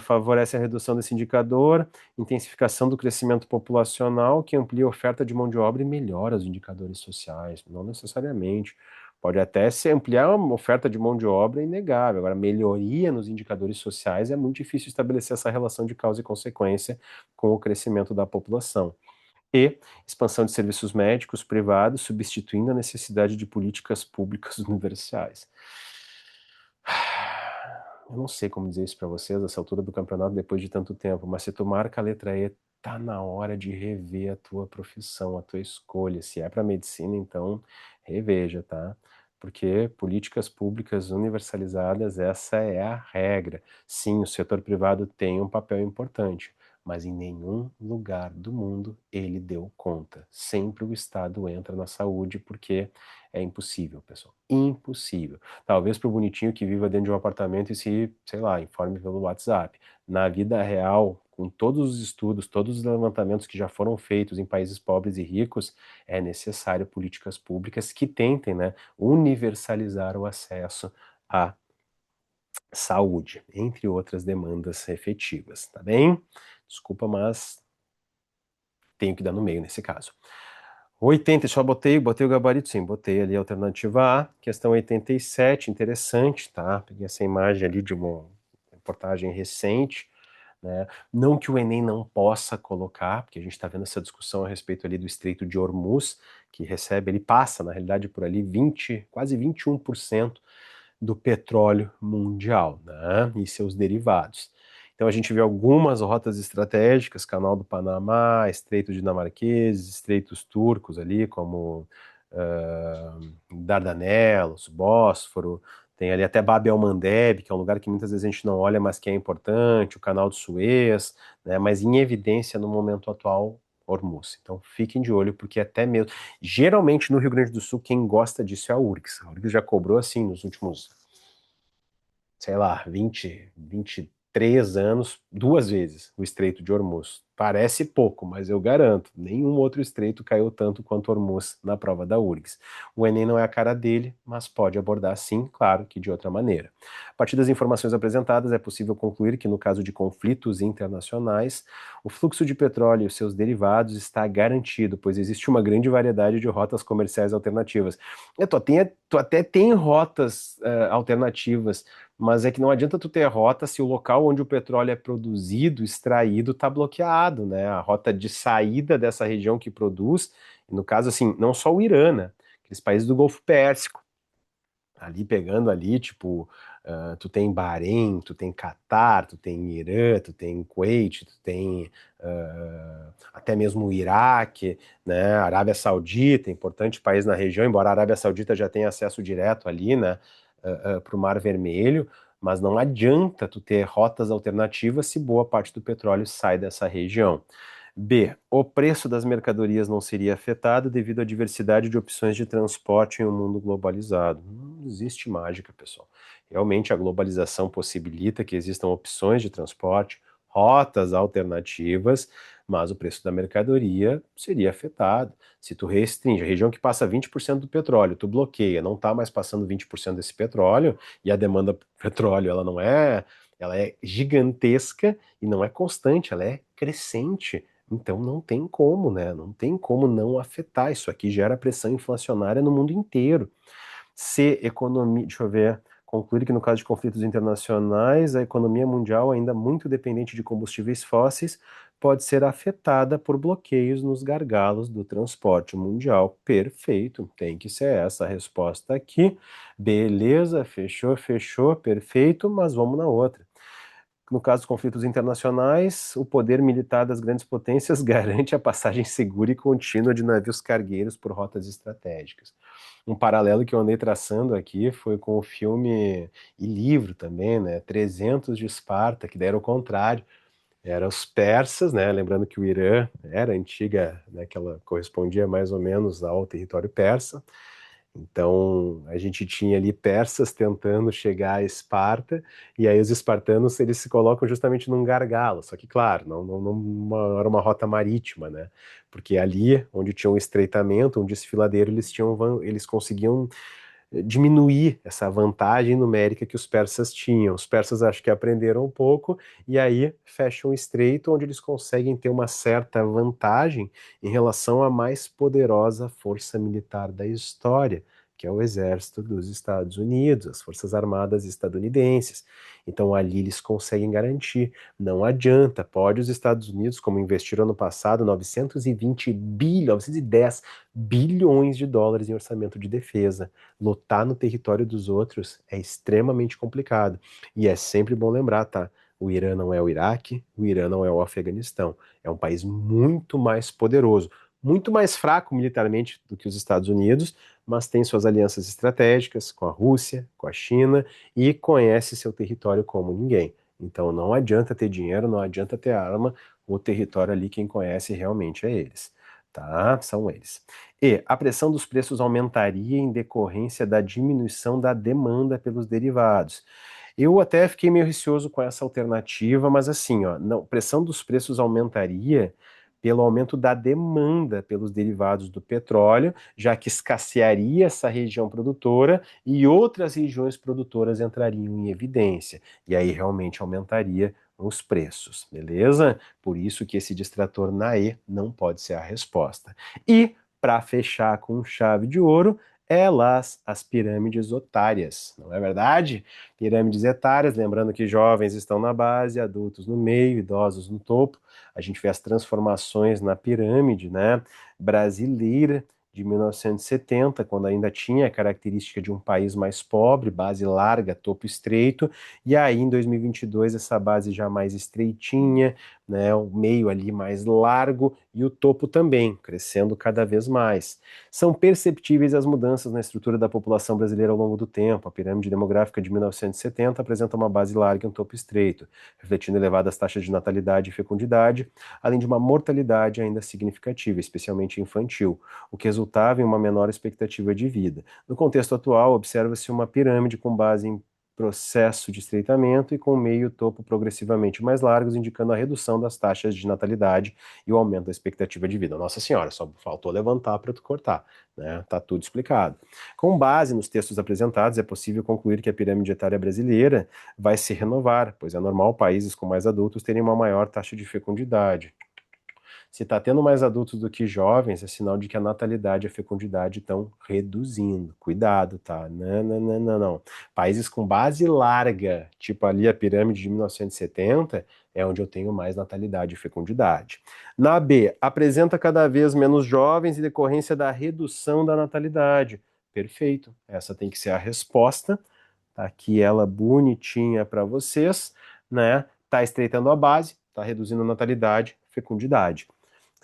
Favorece a redução desse indicador, intensificação do crescimento populacional, que amplia a oferta de mão de obra e melhora os indicadores sociais, não necessariamente. Pode até se ampliar uma oferta de mão de obra inegável. Agora, melhoria nos indicadores sociais é muito difícil estabelecer essa relação de causa e consequência com o crescimento da população. E expansão de serviços médicos privados, substituindo a necessidade de políticas públicas universais. Eu não sei como dizer isso para vocês, essa altura do campeonato, depois de tanto tempo, mas se tu marca a letra E, tá na hora de rever a tua profissão, a tua escolha. Se é para medicina, então reveja, tá? Porque políticas públicas universalizadas, essa é a regra. Sim, o setor privado tem um papel importante, mas em nenhum lugar do mundo ele deu conta. Sempre o Estado entra na saúde porque é impossível, pessoal. Impossível. Talvez para o bonitinho que viva dentro de um apartamento e se, sei lá, informe pelo WhatsApp. Na vida real, com todos os estudos, todos os levantamentos que já foram feitos em países pobres e ricos, é necessário políticas públicas que tentem, né, universalizar o acesso à saúde, entre outras demandas efetivas, tá bem? Desculpa, mas tenho que dar no meio nesse caso. 80, só botei o gabarito, sim, botei ali a alternativa A, questão 87, interessante, tá? Peguei essa imagem ali de uma reportagem recente, né? Não que o Enem não possa colocar, porque a gente está vendo essa discussão a respeito ali do Estreito de Hormuz, que recebe, ele passa, na realidade, por ali 20, quase 21% do petróleo mundial, né? E seus derivados. Então a gente vê algumas rotas estratégicas, Canal do Panamá, Estreito Dinamarquês, Estreitos Turcos ali, como Dardanelos, Bósforo, tem ali até Bab el-Mandeb, que é um lugar que muitas vezes a gente não olha, mas que é importante, o Canal de Suez, né, mas em evidência no momento atual, Hormuz. Então fiquem de olho, porque até mesmo, geralmente no Rio Grande do Sul, quem gosta disso é a URGS. A URGS já cobrou assim nos últimos, sei lá, 23 anos, 2 vezes o Estreito de Hormuz. Parece pouco, mas eu garanto, nenhum outro estreito caiu tanto quanto Hormuz na prova da URGS. O Enem não é a cara dele, mas pode abordar sim, claro que de outra maneira. A partir das informações apresentadas, é possível concluir que no caso de conflitos internacionais, o fluxo de petróleo e os seus derivados está garantido, pois existe uma grande variedade de rotas comerciais alternativas. Tu até tem rotas alternativas, mas é que não adianta tu ter rota se o local onde o petróleo é produzido, extraído, está bloqueado, né? A rota de saída dessa região que produz, no caso, assim, não só o Irã, né? Aqueles países do Golfo Pérsico, ali pegando ali, tipo, tu tem Bahrein, tu tem Catar, tu tem Irã, tu tem Kuwait, tu tem até mesmo o Iraque, né? Arábia Saudita, importante país na região, embora a Arábia Saudita já tenha acesso direto ali, né? Para o Mar Vermelho, mas não adianta tu ter rotas alternativas se boa parte do petróleo sai dessa região. B. O preço das mercadorias não seria afetado devido à diversidade de opções de transporte em um mundo globalizado. Não existe mágica, pessoal. Realmente a globalização possibilita que existam opções de transporte, rotas alternativas, mas o preço da mercadoria seria afetado. Se tu restringe a região que passa 20% do petróleo, tu bloqueia, não está mais passando 20% desse petróleo, e a demanda por petróleo ela é gigantesca e não é constante, ela é crescente. Então não tem como, né? Não tem como não afetar. Isso aqui gera pressão inflacionária no mundo inteiro. Se economia, deixa eu ver, concluir que no caso de conflitos internacionais, a economia mundial, ainda muito dependente de combustíveis fósseis, pode ser afetada por bloqueios nos gargalos do transporte mundial. Perfeito, tem que ser essa a resposta aqui. Beleza, fechou, fechou, perfeito, mas vamos na outra. No caso dos conflitos internacionais, o poder militar das grandes potências garante a passagem segura e contínua de navios cargueiros por rotas estratégicas. Um paralelo que eu andei traçando aqui foi com o filme e livro também, né? 300 de Esparta, que daí era o contrário. Eram os persas, né? Lembrando que o Irã era antiga, né? Que ela correspondia mais ou menos ao território persa. Então, a gente tinha ali persas tentando chegar a Esparta, e aí os espartanos, eles se colocam justamente num gargalo, só que, claro, não era uma rota marítima, né? Porque ali, onde tinha um estreitamento, um desfiladeiro, eles conseguiam diminuir essa vantagem numérica que os persas tinham. Os persas acho que aprenderam um pouco, e aí fecham o estreito, onde eles conseguem ter uma certa vantagem em relação à mais poderosa força militar da história, que é o exército dos Estados Unidos, as forças armadas estadunidenses. Então ali eles conseguem garantir. Não adianta, pode os Estados Unidos, como investiram no passado, 910 bilhões de dólares em orçamento de defesa. Lutar no território dos outros é extremamente complicado. E é sempre bom lembrar, tá? O Irã não é o Iraque, o Irã não é o Afeganistão. É um país muito mais poderoso, muito mais fraco militarmente do que os Estados Unidos, mas tem suas alianças estratégicas com a Rússia, com a China e conhece seu território como ninguém. Então não adianta ter dinheiro, não adianta ter arma, o território ali quem conhece realmente é eles, tá? São eles. E a pressão dos preços aumentaria em decorrência da diminuição da demanda pelos derivados. Eu até fiquei meio receoso com essa alternativa, mas assim, ó, não, pressão dos preços aumentaria pelo aumento da demanda pelos derivados do petróleo, já que escassearia essa região produtora e outras regiões produtoras entrariam em evidência. E aí realmente aumentaria os preços, beleza? Por isso que esse distrator na E não pode ser a resposta. E para fechar com chave de ouro, elas, as pirâmides otárias, não é verdade? Pirâmides etárias, lembrando que jovens estão na base, adultos no meio, idosos no topo. A gente vê as transformações na pirâmide, né, brasileira de 1970, quando ainda tinha a característica de um país mais pobre, base larga, topo estreito, e aí em 2022 essa base já mais estreitinha, né, o meio ali mais largo e o topo também, crescendo cada vez mais. São perceptíveis as mudanças na estrutura da população brasileira ao longo do tempo. A pirâmide demográfica de 1970 apresenta uma base larga e um topo estreito, refletindo elevadas taxas de natalidade e fecundidade, além de uma mortalidade ainda significativa, especialmente infantil, o que resultava em uma menor expectativa de vida. No contexto atual, observa-se uma pirâmide com base em processo de estreitamento e com meio topo progressivamente mais largos, indicando a redução das taxas de natalidade e o aumento da expectativa de vida. Nossa Senhora, só faltou levantar para tu cortar, né? Tá tudo explicado. Com base nos textos apresentados, é possível concluir que a pirâmide etária brasileira vai se renovar, pois é normal países com mais adultos terem uma maior taxa de fecundidade. Se está tendo mais adultos do que jovens, é sinal de que a natalidade e a fecundidade estão reduzindo. Cuidado, tá? Não, não, não, não, não. Países com base larga, tipo ali a pirâmide de 1970, é onde eu tenho mais natalidade e fecundidade. Na B, apresenta cada vez menos jovens em decorrência da redução da natalidade. Perfeito. Essa tem que ser a resposta. Tá aqui ela bonitinha para vocês, né? Tá estreitando a base, tá reduzindo a natalidade, fecundidade.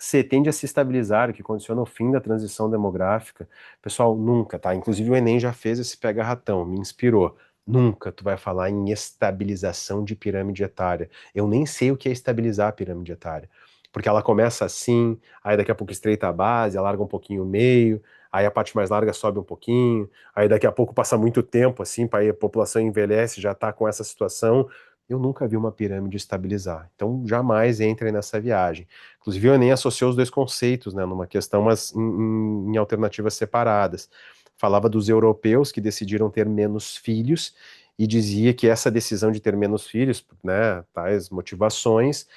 C tende a se estabilizar, o que condiciona o fim da transição demográfica. Pessoal, nunca, tá? Inclusive o Enem já fez esse pega-ratão, me inspirou. Nunca tu vai falar em estabilização de pirâmide etária. Eu nem sei o que é estabilizar a pirâmide etária. Porque ela começa assim, aí daqui a pouco estreita a base, alarga um pouquinho o meio, aí a parte mais larga sobe um pouquinho, aí daqui a pouco passa muito tempo assim, aí a população envelhece, já está com essa situação. Eu nunca vi uma pirâmide estabilizar. Então jamais entrem nessa viagem. Inclusive, eu nem associou os dois conceitos, né, numa questão, mas em alternativas separadas. Falava dos europeus que decidiram ter menos filhos e dizia que essa decisão de ter menos filhos, né, tais motivações,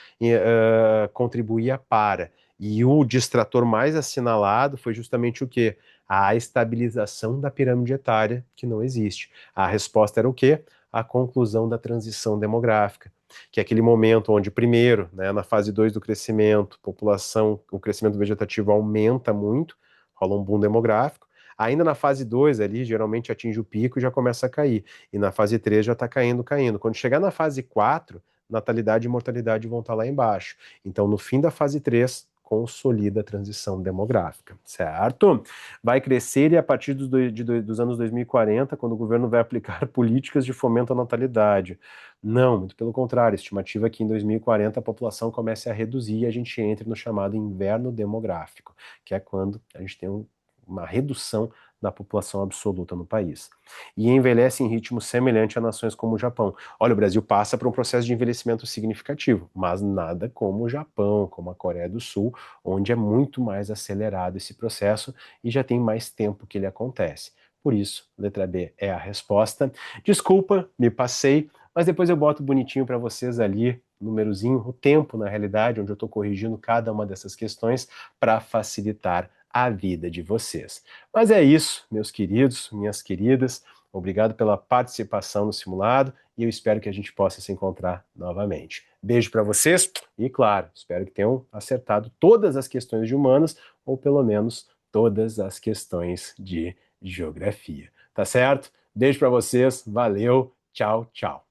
contribuía para. E o distrator mais assinalado foi justamente o quê? A estabilização da pirâmide etária, que não existe. A resposta era o quê? A conclusão da transição demográfica, que é aquele momento onde, primeiro, né, na fase 2 do crescimento, população, o crescimento vegetativo aumenta muito, rola um boom demográfico. Ainda na fase 2 ali, geralmente atinge o pico e já começa a cair. E na fase 3 já está caindo, caindo. Quando chegar na fase 4, natalidade e mortalidade vão estar lá embaixo. Então, no fim da fase 3, consolida a transição demográfica, certo? Vai crescer e a partir dos anos 2040, quando o governo vai aplicar políticas de fomento à natalidade. Não, muito pelo contrário, a estimativa é que em 2040 a população comece a reduzir e a gente entre no chamado inverno demográfico, que é quando a gente tem uma redução da população absoluta no país. E envelhece em ritmo semelhante a nações como o Japão. Olha, o Brasil passa por um processo de envelhecimento significativo, mas nada como o Japão, como a Coreia do Sul, onde é muito mais acelerado esse processo e já tem mais tempo que ele acontece. Por isso, letra B é a resposta. Desculpa, me passei, mas depois eu boto bonitinho para vocês ali, númerozinho, o tempo na realidade, onde eu estou corrigindo cada uma dessas questões para facilitar a vida de vocês. Mas é isso, meus queridos, minhas queridas. Obrigado pela participação no simulado e eu espero que a gente possa se encontrar novamente. Beijo para vocês e, claro, espero que tenham acertado todas as questões de humanas ou pelo menos todas as questões de geografia. Tá certo? Beijo para vocês, valeu, tchau, tchau.